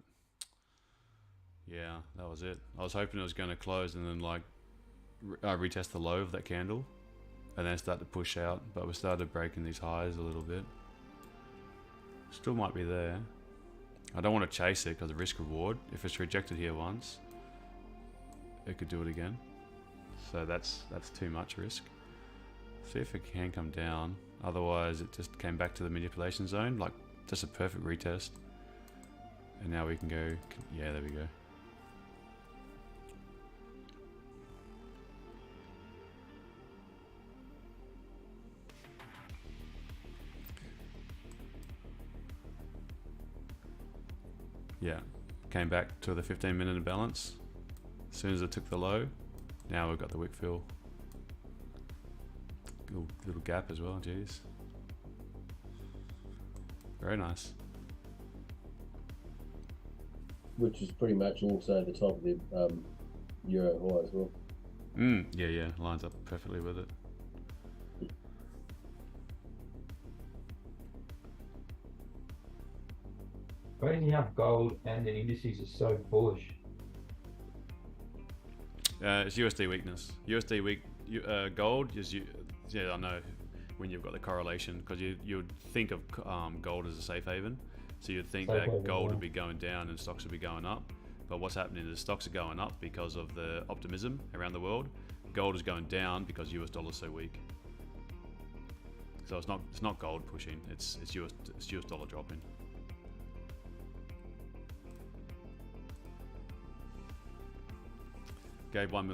Speaker 1: Yeah, that was it. I was hoping it was going to close and then like retest the low of that candle and then start to push out, but we started breaking these highs a little bit. Still might be there. I don't want to chase it because of risk reward. If it's rejected here once, it could do it again. So that's too much risk. See if it can come down. Otherwise, it just came back to the manipulation zone, like just a perfect retest. And now we can go, yeah, there we go. Yeah, came back to the 15-minute balance. As soon as it took the low, now we've got the wick fill. Little gap as well, geez. Very nice.
Speaker 5: Which is pretty much also the top of the euro high as well.
Speaker 1: Yeah, lines up perfectly with it.
Speaker 2: Crazy how gold and the indices are so bullish.
Speaker 1: It's USD weakness. USD weak. Gold is yeah, I know when you've got the correlation because you'd think of gold as a safe haven, so you'd think
Speaker 2: Safe
Speaker 1: that
Speaker 2: haven,
Speaker 1: gold
Speaker 2: yeah.
Speaker 1: would be going down and stocks would be going up. But what's happening is stocks are going up because of the optimism around the world. Gold is going down because US dollar is so weak. So it's not gold pushing. It's US dollar dropping. Gave 1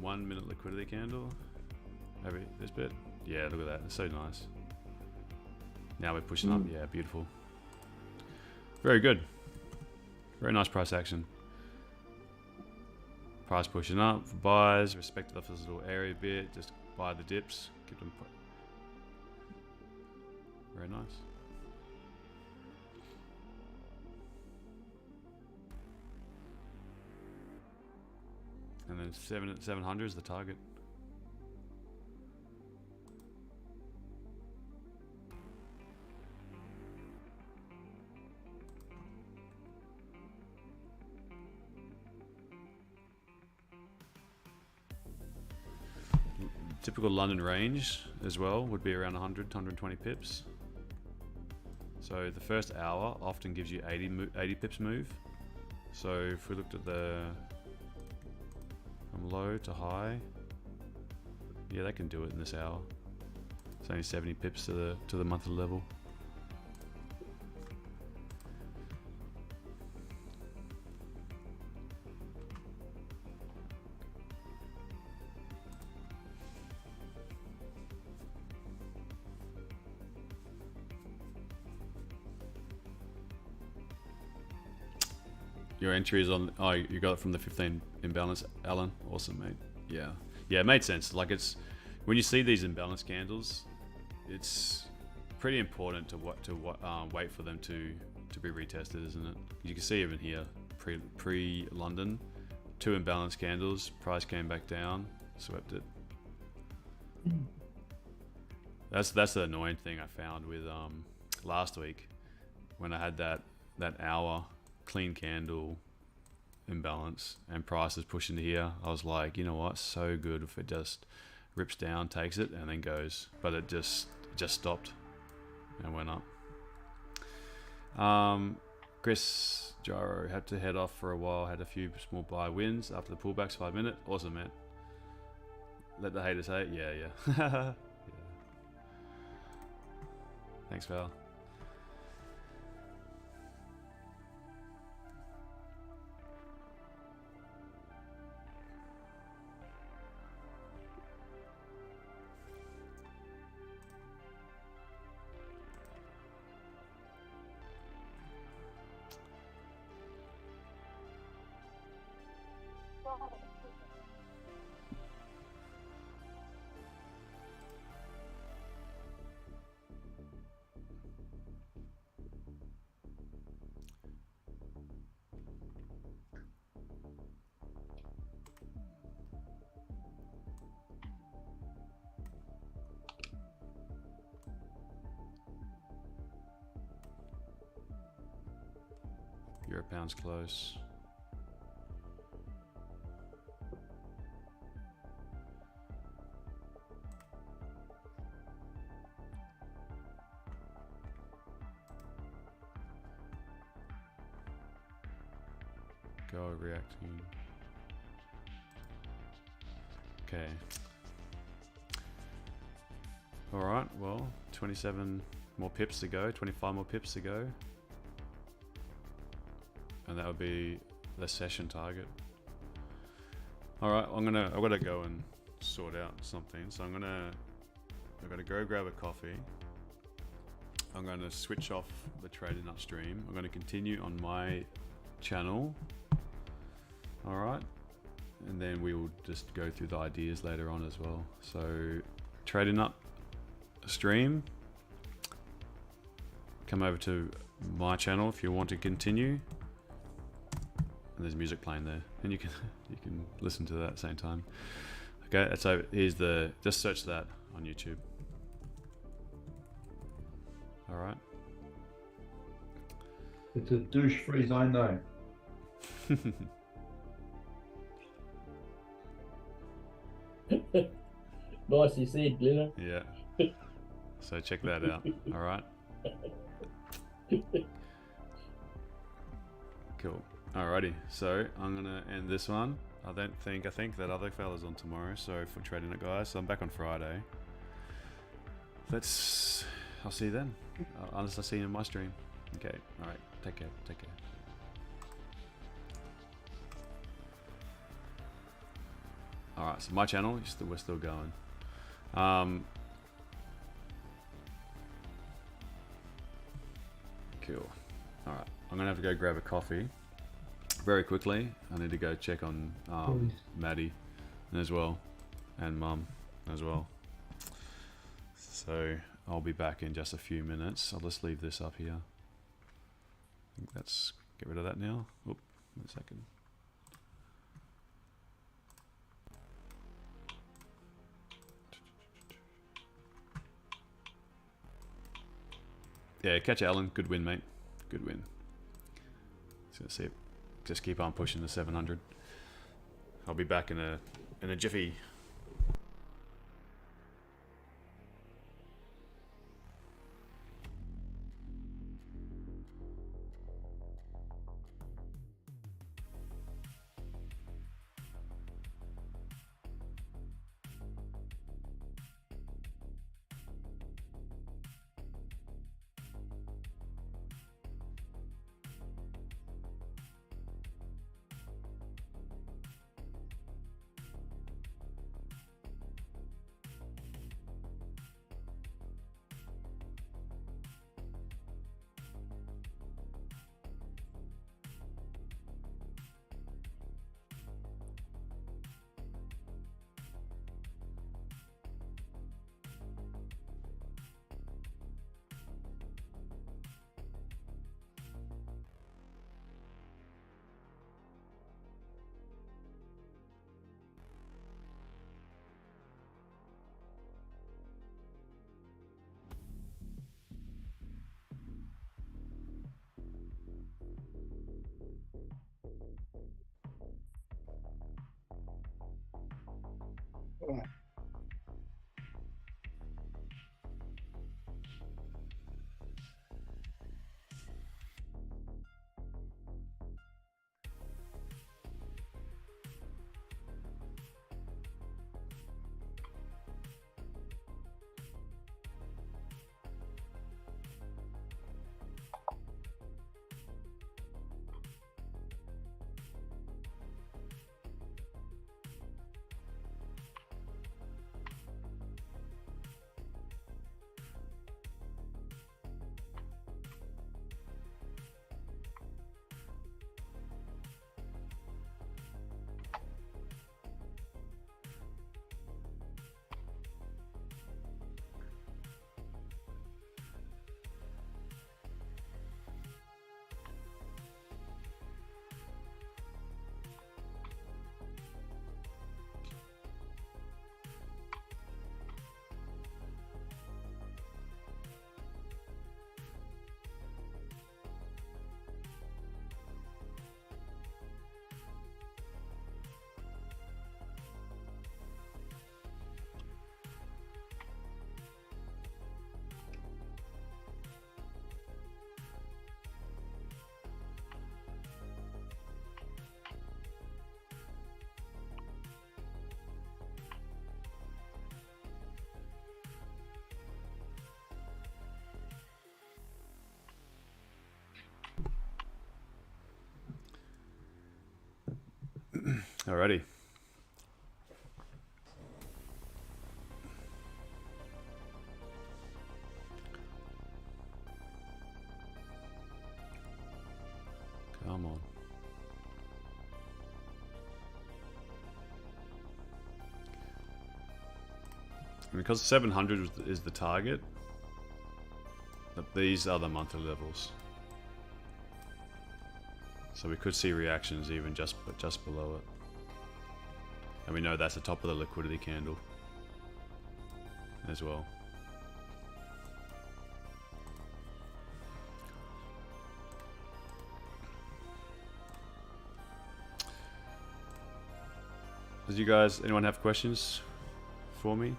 Speaker 1: minute liquidity candle. Maybe this bit. Yeah, look at that. It's so nice. Now we're pushing up. Yeah, beautiful. Very good. Very nice price action. Price pushing up for buys. Respected off this little area bit. Just buy the dips. Keep them. Very nice. And then 700 is the target. Typical London range as well would be around 100 to 120 pips. So the first hour often gives you 80 pips move. So if we looked at the from low to high. Yeah, they can do it in this hour. It's only 70 pips to the monthly level. Your entry is on. Oh, you got it from the 15 imbalance, Alan. Awesome, mate. Yeah, yeah, it made sense. Like it's when you see these imbalance candles, it's pretty important to wait for them to be retested, isn't it? You can see even here, pre London, 2 imbalance candles. Price came back down, swept it. That's the annoying thing I found with last week when I had that hour clean candle imbalance and prices push into here. I was like, you know what, so good if it just rips down, takes it, and then goes. But it just stopped and went up. Chris Gyro had to head off for a while, had a few small buy wins after the pullbacks, 5 minute. Awesome, man. Let the haters hate. Yeah. Yeah. Thanks, Val. Euro pound's close. Go reacting. Okay. All right. Well, 27 more pips to go. 25 more pips to go. And that would be the session target. All right, I've got to go and sort out something. So I've got to go grab a coffee. I'm going to switch off the trading upstream. I'm going to continue on my channel. All right, and then we will just go through the ideas later on as well. So trading up stream. Come over to my channel if you want to continue. And there's music playing there, and you can listen to that at the same time. Okay, so here's just search that on YouTube. All right.
Speaker 2: It's a douche-free zone, though.
Speaker 5: Nicely said, Lila.
Speaker 1: Yeah. So check that out. All right. Cool. Alrighty, so I'm gonna end this one. I think that other fella's on tomorrow, so for trading it, guys. So I'm back on Friday. I'll see you then, unless I see you in my stream. Okay, alright, take care. Alright, so my channel, we're still going. Cool. Alright, I'm gonna have to go grab a coffee. Very quickly, I need to go check on Maddie as well, and Mum as well. So I'll be back in just a few minutes. I'll just leave this up here. I think that's get rid of that now. Oop, in a second. Yeah, catch Alan. Good win, mate. Good win. Let's see it. Just keep on pushing the 700. I'll be back in a jiffy. Alrighty. Come on. And because 700 is the target, these are the monthly levels. So we could see reactions even just below it. And we know that's the top of the liquidity candle as well. Does you guys, anyone have questions for me?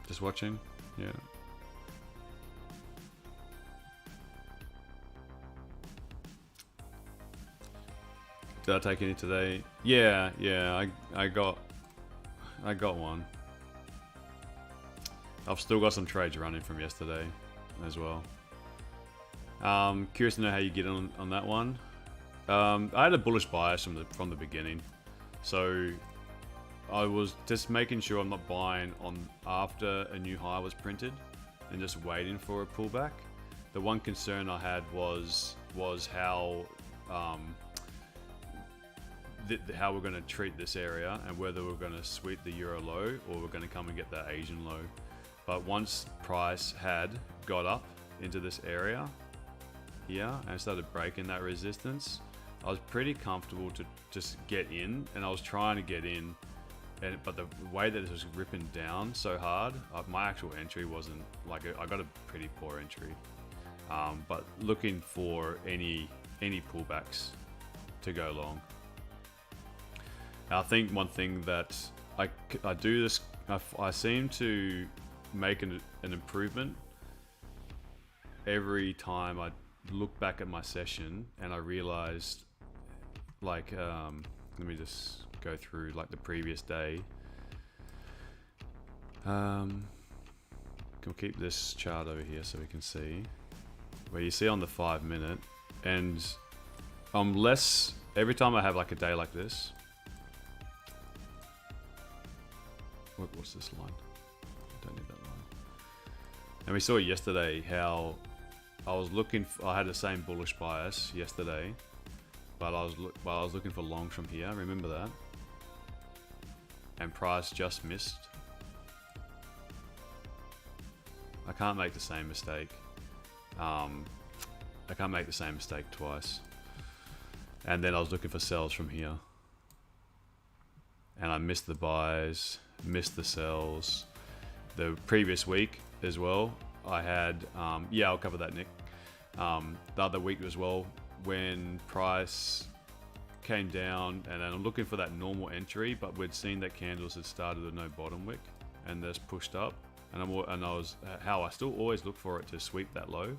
Speaker 1: Just watching? Yeah. Did I take any today? Yeah, I got one. I've still got some trades running from yesterday as well. Curious to know how you get on that one. I had a bullish bias from the beginning, so I was just making sure I'm not buying on after a new high was printed and just waiting for a pullback. The one concern I had was how how we're going to treat this area and whether we're going to sweep the euro low or we're going to come and get that Asian low. But once price had got up into this area here and started breaking that resistance, I was pretty comfortable to just get in, and I was trying to get in, but the way that it was ripping down so hard, my actual entry wasn't like I got a pretty poor entry. But looking for any pullbacks to go long. I think one thing that I do this, I seem to make an improvement every time I look back at my session and I realized, like, let me just go through like the previous day. We'll keep this chart over here so we can see where you see on the 5 minute, and I'm less every time I have like a day like this. What's this line? I don't need that line. And we saw yesterday how I was looking. I had the same bullish bias yesterday, but I was looking for longs from here. Remember that? And price just missed. I can't make the same mistake. I can't make the same mistake twice. And then I was looking for sells from here. and I missed the buys, missed the sells. The previous week as well, I had, yeah, I'll cover that, Nick. The other week as well, when price came down, and then I'm looking for that normal entry, but we'd seen that candles had started with no bottom wick, and just pushed up, and I still always look for it to sweep that low.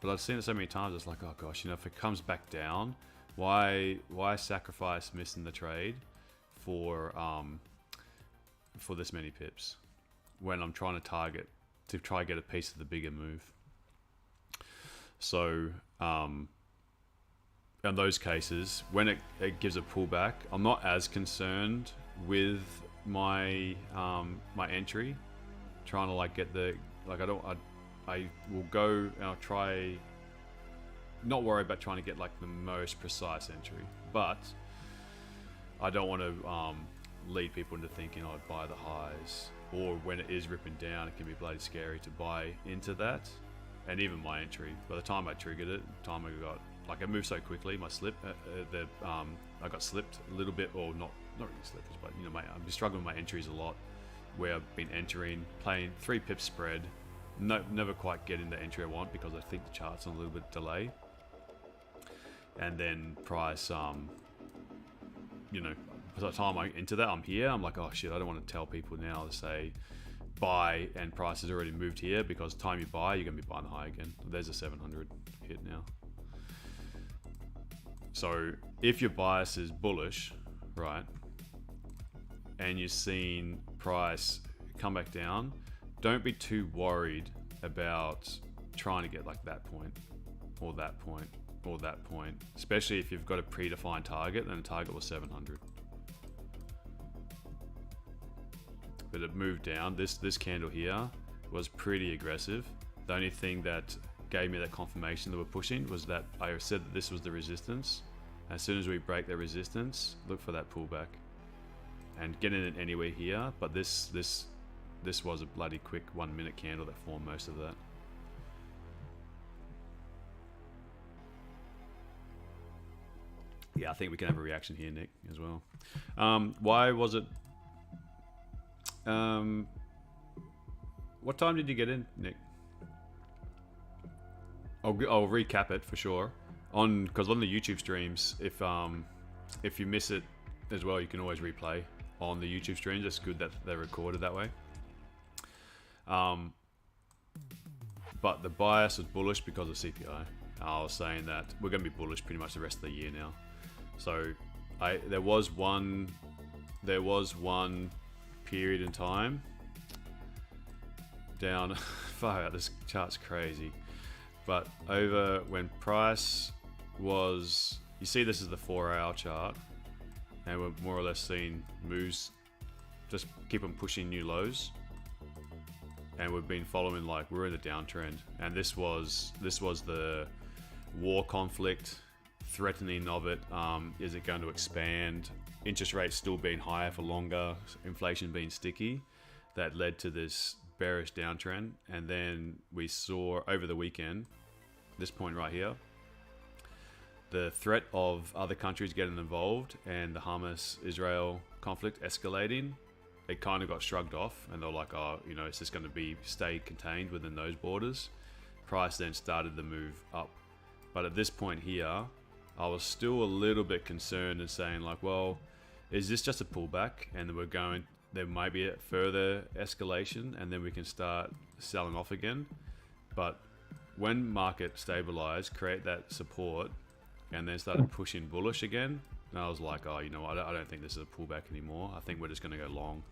Speaker 1: But I've seen it so many times, it's like, oh gosh, you know, if it comes back down, why sacrifice missing the trade for this many pips when I'm trying to target to try get a piece of the bigger move. So in those cases, when it gives a pullback, I'm not as concerned with my my entry, trying to like get the I will go and I'll try not worry about trying to get like the most precise entry, but I don't want to lead people into thinking I'd buy the highs, or when it is ripping down, it can be bloody scary to buy into that. And even my entry, by the time I triggered it, time I got like it moved so quickly, my slip, I got slipped a little bit, or not really slipped, but you know, I've been struggling with my entries a lot, where I've been entering, playing 3 pips spread, never quite getting the entry I want because I think the chart's on a little bit delay, and then price, you know, by the time I enter that, I'm here, I'm like, oh shit, I don't want to tell people now to say buy and price has already moved here, because the time you buy, you're going to be buying the high again. There's a 700 hit now. So if your bias is bullish, right, and you're seeing price come back down, don't be too worried about trying to get like that point or that point or that point, especially if you've got a predefined target, and the target was 700. But it moved down. This candle here was pretty aggressive. The only thing that gave me that confirmation that we're pushing was that I said that this was the resistance. As soon as we break the resistance, look for that pullback and get in it anywhere here. But this was a bloody quick 1 minute candle that formed most of that. Yeah, I think we can have a reaction here, Nick, as well. Why was it? What time did you get in, Nick? I'll recap it for sure. Because on the YouTube streams, if you miss it as well, you can always replay on the YouTube streams. It's good that they're recorded that way. But the bias was bullish because of CPI. I was saying that we're going to be bullish pretty much the rest of the year now. So there was one period in time down. Far out, this chart's crazy. But over when price was, you see this is the 4-hour chart, and we're more or less seeing moves just keep on pushing new lows, and we've been following, like, we're in the downtrend, and this was the war conflict, threatening of it. Is it going to expand? Interest rates still being higher for longer, inflation being sticky, that led to this bearish downtrend. And then we saw over the weekend, this point right here, the threat of other countries getting involved and the Hamas-Israel conflict escalating. It kind of got shrugged off, and they're like, oh, you know, it's just going to stay contained within those borders. Price then started to move up. But at this point here, I was still a little bit concerned and saying, like, well, is this just a pullback, and then there might be a further escalation, and then we can start selling off again. But when market stabilized, create that support, and then started pushing bullish again, and I was like, oh, you know what, I don't think this is a pullback anymore. I think we're just going to go long.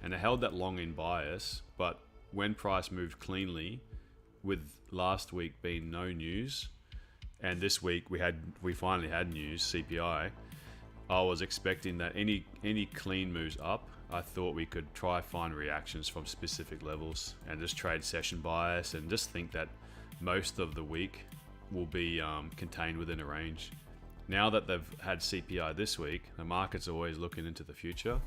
Speaker 1: And I held that long in bias, but when price moved cleanly, with last week being no news, and this week we finally had news, CPI, I was expecting that any clean moves up, I thought we could try find reactions from specific levels and just trade session bias, and just think that most of the week will be contained within a range. Now that they've had CPI this week, the market's always looking into the future.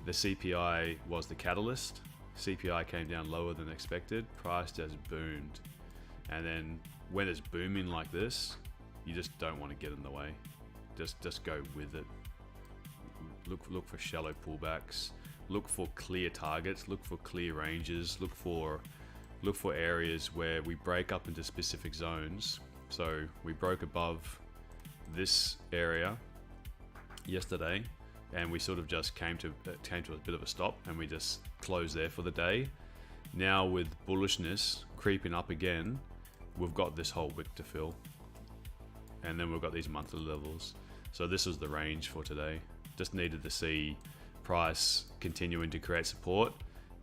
Speaker 1: The CPI was the catalyst. CPI came down lower than expected. Price just boomed. And then when it's booming like this, you just don't want to get in the way. Just go with it. look for shallow pullbacks, look for clear targets, look for clear ranges, look for areas where we break up into specific zones. So we broke above this area yesterday, and we sort of just came to a bit of a stop, and we just closed there for the day. Now with bullishness creeping up again, we've got this whole wick to fill, and then we've got these monthly levels. So this was the range for today. Just needed to see price continuing to create support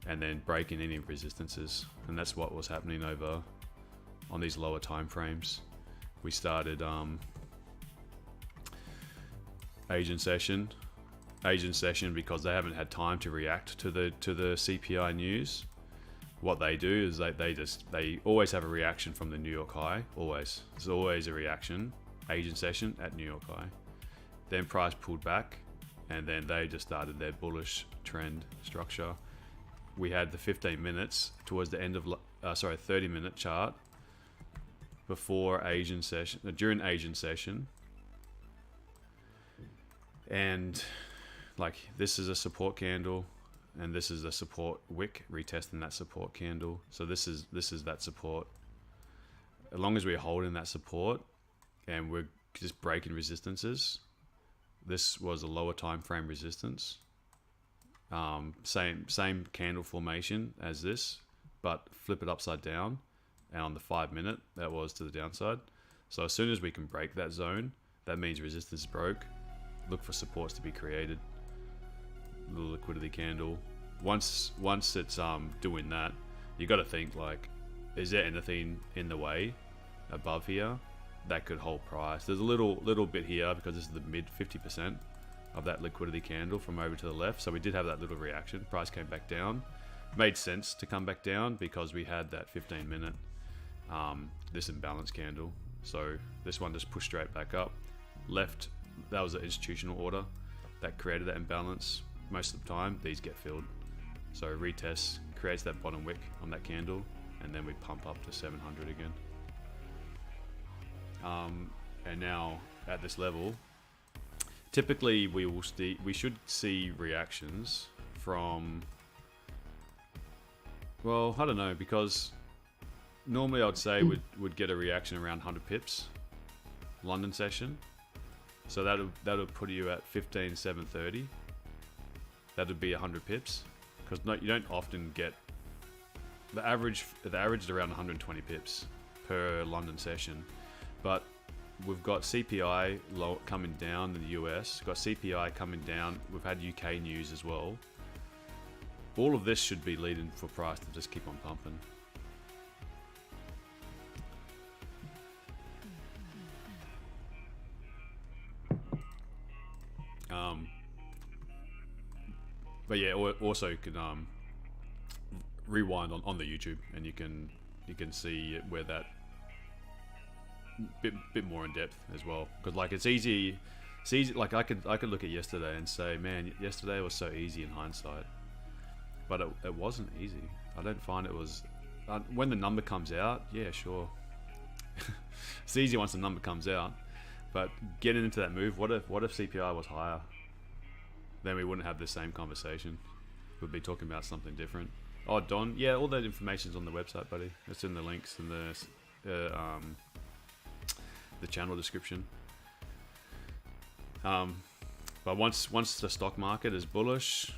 Speaker 1: and then breaking any resistances, and that's what was happening over on these lower time frames. We started Asian session because they haven't had time to react to the CPI news. What they do is they always have a reaction from the New York high. Always, there's always a reaction. Asian session at New York high, then price pulled back, and then they just started their bullish trend structure. We had the 15 minutes towards the end of 30-minute chart before Asian session, during Asian session, and like this is a support candle, and this is a support wick retesting that support candle. So this is that support. As long as we're holding that support and we're just breaking resistances, this was a lower time frame resistance. Same candle formation as this, but flip it upside down, and on the 5-minute that was to the downside. So as soon as we can break that zone, that means resistance broke. Look for supports to be created. Little liquidity candle. Once it's doing that, you got to think like, is there anything in the way above here that could hold price? There's a little bit here because this is the mid 50% of that liquidity candle from over to the left. So we did have that little reaction. Price came back down. Made sense to come back down because we had that 15-minute this imbalance candle. So this one just pushed straight back up. Left, that was an institutional order that created that imbalance. Most of the time these get filled. So retest creates that bottom wick on that candle, and then we pump up to 700 again. And now at this level, typically we should see reactions from, well, I don't know, because normally I'd say would get a reaction around 100 pips London session. So that'll put you at 15,730. That'd be 100 pips, because you don't often get the average is around 120 pips per London session. But we've got CPI coming down in the US, got CPI coming down, we've had UK news as well. All of this should be leading for price to just keep on pumping. But yeah, also you can rewind on the YouTube, and you can see where that bit more in depth as well. Because like it's easy. Like I could look at yesterday and say, man, yesterday was so easy in hindsight, but it wasn't easy. I don't find it was. When the number comes out, yeah, sure, it's easy once the number comes out. But getting into that move, what if CPI was higher? Then we wouldn't have the same conversation. We'd be talking about something different. Oh, Don, yeah, all that information's on the website, buddy. It's in the links in the channel description. But once the stock market is bullish,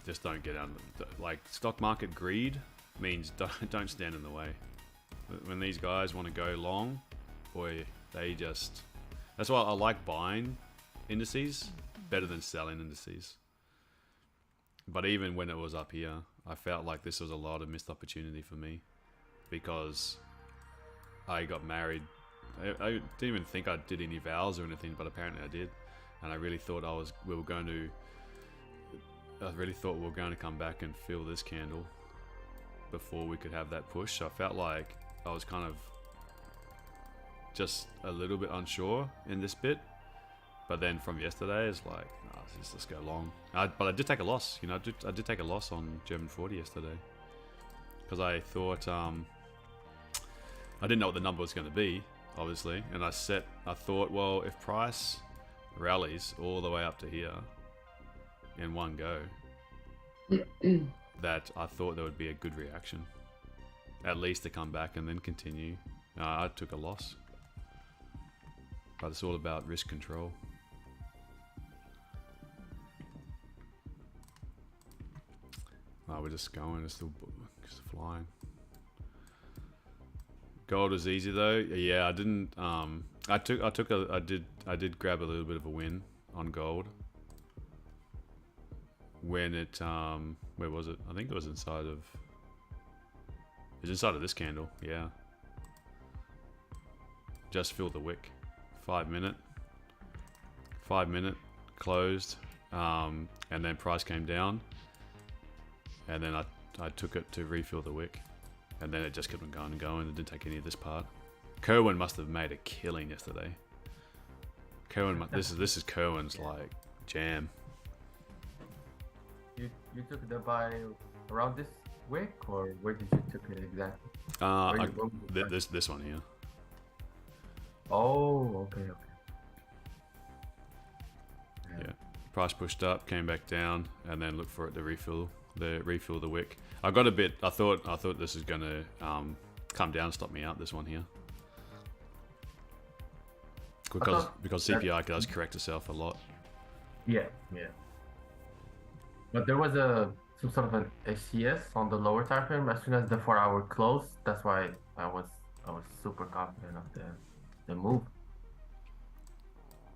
Speaker 1: just don't get out. Like stock market greed means don't stand in the way. When these guys want to go long, boy, they just. That's why I like buying indices better than selling indices. But even when it was up here, I felt like this was a lot of missed opportunity for me, because I got married. I didn't even think I did any vows or anything, but apparently I did, and I really thought we were going to come back and fill this candle before we could have that push. So I felt like I was kind of just a little bit unsure in this bit. But then from yesterday, it's like, nah, let's go long. But I did take a loss. I did take a loss on GE40 yesterday, because I thought I didn't know what the number was going to be, obviously, and I thought, well, if price rallies all the way up to here, in one go that I thought there would be a good reaction. At least to come back and then continue. I took a loss. But it's all about risk control. Oh, we're just going, it's still just flying. Gold was easy though. Yeah, I didn't. I did grab a little bit of a win on gold when it. Where was it? I think it was inside of. It was inside of this candle. Yeah. Just filled the wick. 5 minute. 5 minute closed, and then price came down, and then I took it to refill the wick. And then it just kept on going and going. It didn't take any of this part. Kerwin must have made a killing yesterday. Kerwin, this is Kerwin's like jam.
Speaker 8: You took the buy around this wick, or where did you took it exactly?
Speaker 1: This one here.
Speaker 8: Oh, okay.
Speaker 1: Yeah. Price pushed up, came back down, and then looked for it to refill the wick. I got a bit. I thought this is gonna come down and stop me out. This one here, because CPI does correct itself a lot.
Speaker 8: Yeah. But there was some sort of an SCS on the lower time frame as soon as the 4 hour closed. That's why I was super confident of the move.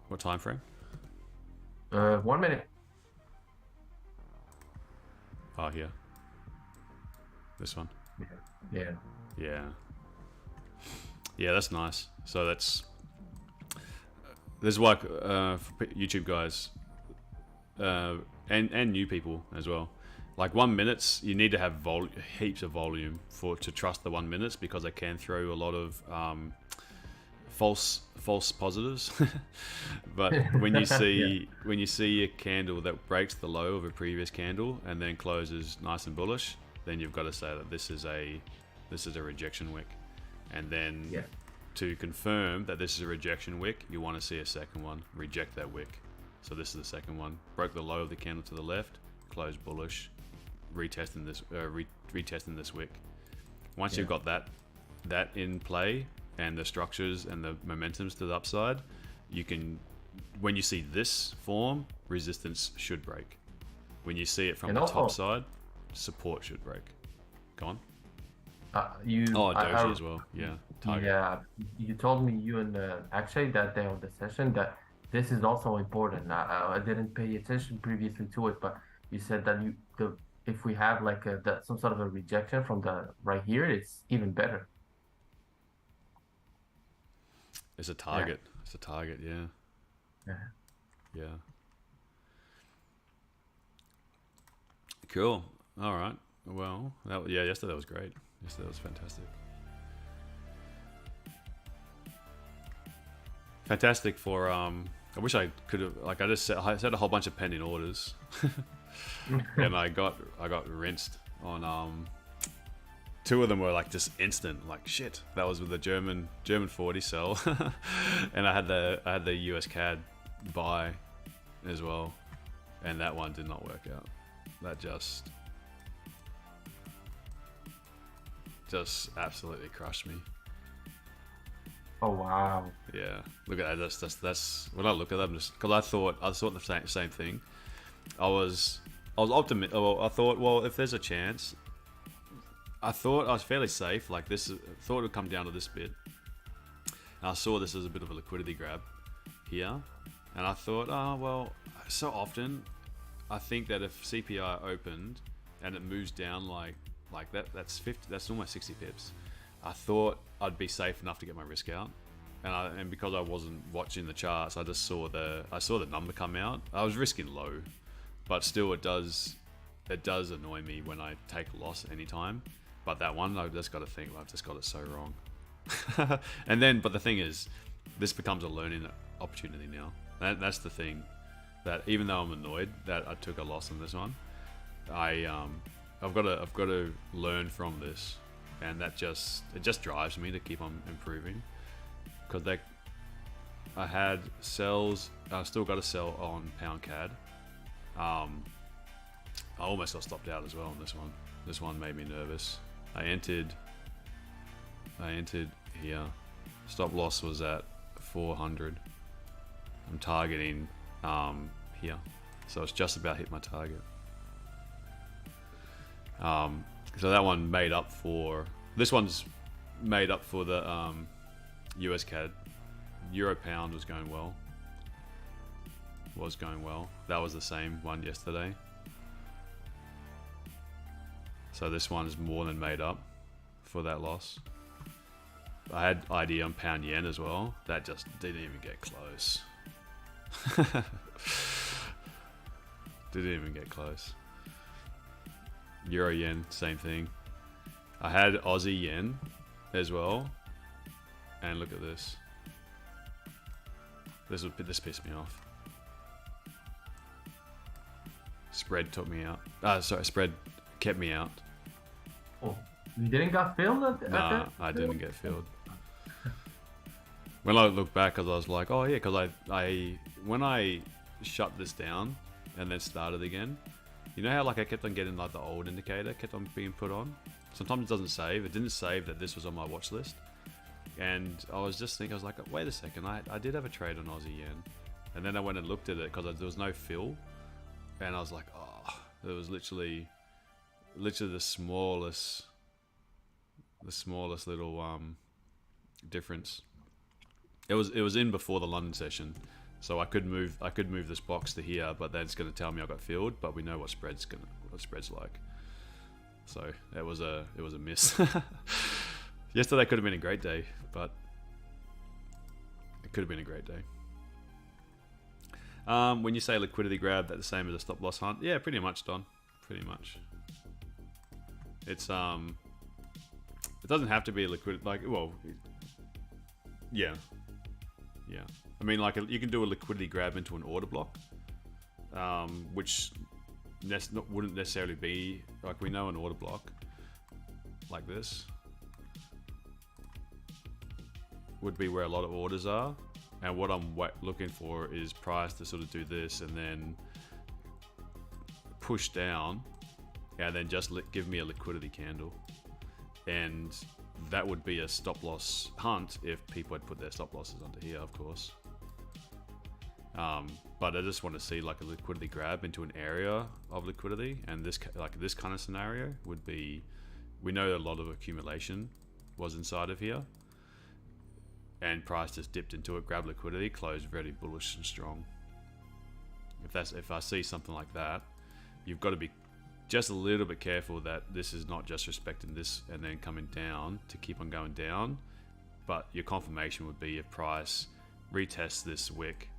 Speaker 1: What time frame?
Speaker 8: 1 minute.
Speaker 1: Oh, here. This one.
Speaker 8: Yeah.
Speaker 1: Yeah, that's nice. So that's. There's like for YouTube guys, and new people as well. Like 1 minutes, you need to have heaps of volume to trust the 1 minutes, because they can throw a lot of false positives. But when you see when you see a candle that breaks the low of a previous candle and then closes nice and bullish, then you've got to say that this is a rejection wick. And then to confirm that this is a rejection wick, you want to see a second one reject that wick. So this is the second one. Broke the low of the candle to the left, closed bullish, retesting this wick. Once you've got that in play, and the structures and the momentums to the upside, you can, when you see this form, resistance should break. When you see it from the top side, support should break. Go on. Doji as well. Yeah. Target.
Speaker 8: Yeah. You told me, you and actually that day of the session, that this is also important. I didn't pay attention previously to it, but you said that if we have like some sort of a rejection from the right here, it's even better.
Speaker 1: It's a target. Yeah. It's a target, yeah. Yeah. Cool. All right. Well, yesterday was great. Yesterday was fantastic. Fantastic for I wish I could have, like, I set a whole bunch of pending orders. And I got rinsed on two of them were like just instant, like shit. That was with the German 40 sell, and I had the US CAD buy as well, and that one did not work out. That just absolutely crushed me.
Speaker 8: Oh wow.
Speaker 1: Yeah, look at that. That's when I look at them, just because I thought the same thing. I was optimistic. Well, I thought, well, if there's a chance. I thought I was fairly safe, like this. Thought it would come down to this bit. And I saw this as a bit of a liquidity grab here, and I thought, oh well. So often, I think that if CPI opened and it moves down like that, that's 50. That's almost 60 pips. I thought I'd be safe enough to get my risk out, and because I wasn't watching the charts, I just saw the number come out. I was risking low, but still, it does annoy me when I take a loss anytime. But that one, I've just got to think, I've just got it so wrong. But the thing is, this becomes a learning opportunity now. That's the thing. That even though I'm annoyed that I took a loss on this one, I've got to learn from this, and it just drives me to keep on improving. Because I had sells, I still got to sell on pound CAD, I almost got stopped out as well on this one. This one made me nervous. I entered here. Stop loss was at 400. I'm targeting here, so it's just about hit my target. So that one made up for. This one's made up for the US CAD. Euro pound was going well. That was the same one yesterday. So this one is more than made up for that loss. I had ID on pound yen as well. That just didn't even get close. Didn't even get close. Euro yen, same thing. I had Aussie yen as well. And look at this. This pissed me off. Spread took me out. Sorry, spread kept me out.
Speaker 8: Oh, you didn't got filled at
Speaker 1: Nah, I didn't get filled. When I look back, cause I was like, oh yeah, cause I when I shut this down and then started again, you know how like I kept on getting like the old indicator kept on being put on. Sometimes it doesn't save. It didn't save that this was on my watch list, and I was just thinking, I was like, wait a second, I did have a trade on Aussie yen, and then I went and looked at it because there was no fill, and I was like, oh, it was literally the smallest little difference. It was in before the London session, so I could move this box to here, but then it's going to tell me I got filled. But we know what spread's like, so it was a miss. Yesterday could have been a great day, but it could have been a great day. When you say liquidity grab, that's the same as a stop loss hunt. Yeah, pretty much, Don. Pretty much. It's it doesn't have to be a liquidity, like, well, yeah. I mean, like, you can do a liquidity grab into an order block, which wouldn't necessarily be, like, we know an order block like this would be where a lot of orders are, and what I'm looking for is price to sort of do this and then push down and then just give me a liquidity candle, and that would be a stop loss hunt if people had put their stop losses under here, of course. But I just want to see like a liquidity grab into an area of liquidity, and this kind of scenario would be, we know a lot of accumulation was inside of here, and price just dipped into it, grabbed liquidity, closed very bullish and strong. If I see something like that, you've got to be just a little bit careful that this is not just respecting this and then coming down to keep on going down, but your confirmation would be if price retests this wick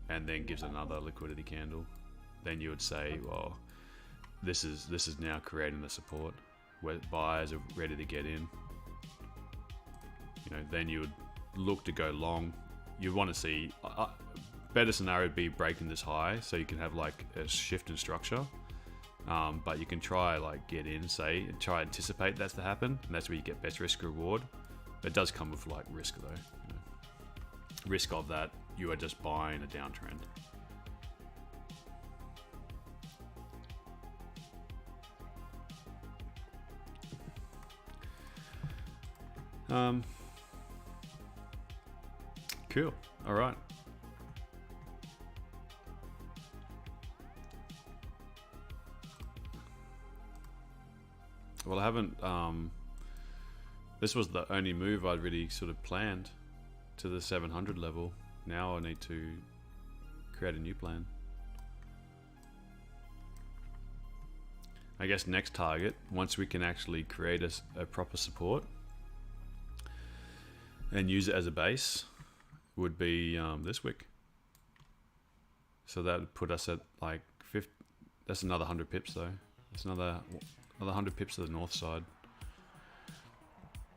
Speaker 1: and then gives another liquidity candle, then you would say, well, this is now creating the support where buyers are ready to get in. You know, then you would look to go long. You want to see better scenario would be breaking this high, so you can have like a shift in structure. But you can try like get in, say, and try anticipate that's to happen, and that's where you get best risk reward. It does come with like risk though. You know, risk of that you are just buying a downtrend. Cool. All right. Well, I haven't, this was the only move I'd really sort of planned to the 700 level. Now I need to create a new plan. I guess next target, once we can actually create a proper support and use it as a base, would be this wick. So that would put us at like 50, that's another 100 pips though. That's another 100 pips to the north side.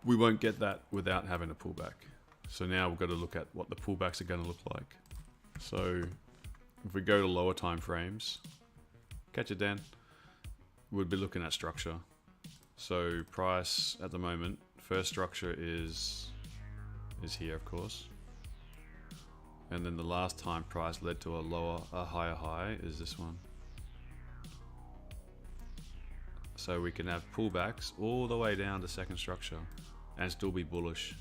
Speaker 1: We won't get that without having a pullback. So now we've got to look at what the pullbacks are going to look like. So if we go to lower time frames, catch it, Dan, we'd be looking at structure. So price at the moment, first structure is here, of course. And then the last time price led to a higher high is this one. so we can have pullbacks all the way down to second structure and still be bullish.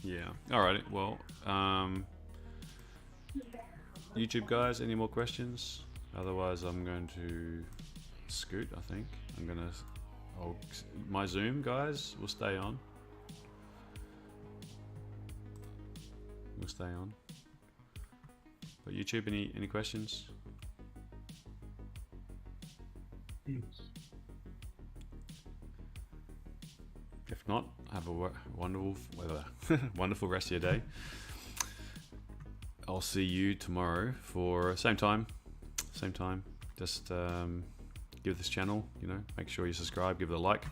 Speaker 1: Yeah. Alrighty. Well, YouTube guys, any more questions? Otherwise, I'm going to scoot. I think I'm gonna. My Zoom guys will stay on. We'll stay on. But YouTube, any questions? If not, have a wonderful, wonderful rest of your day. I'll see you tomorrow for same time. Just give this channel, make sure you subscribe, give it a like,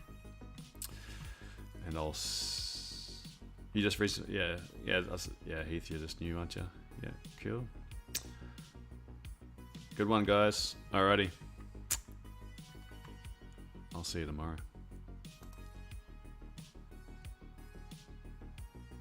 Speaker 1: and you just recently, yeah, Heath, you're just new, aren't you? Yeah, cool. Good one, guys. Alrighty. I'll see you tomorrow.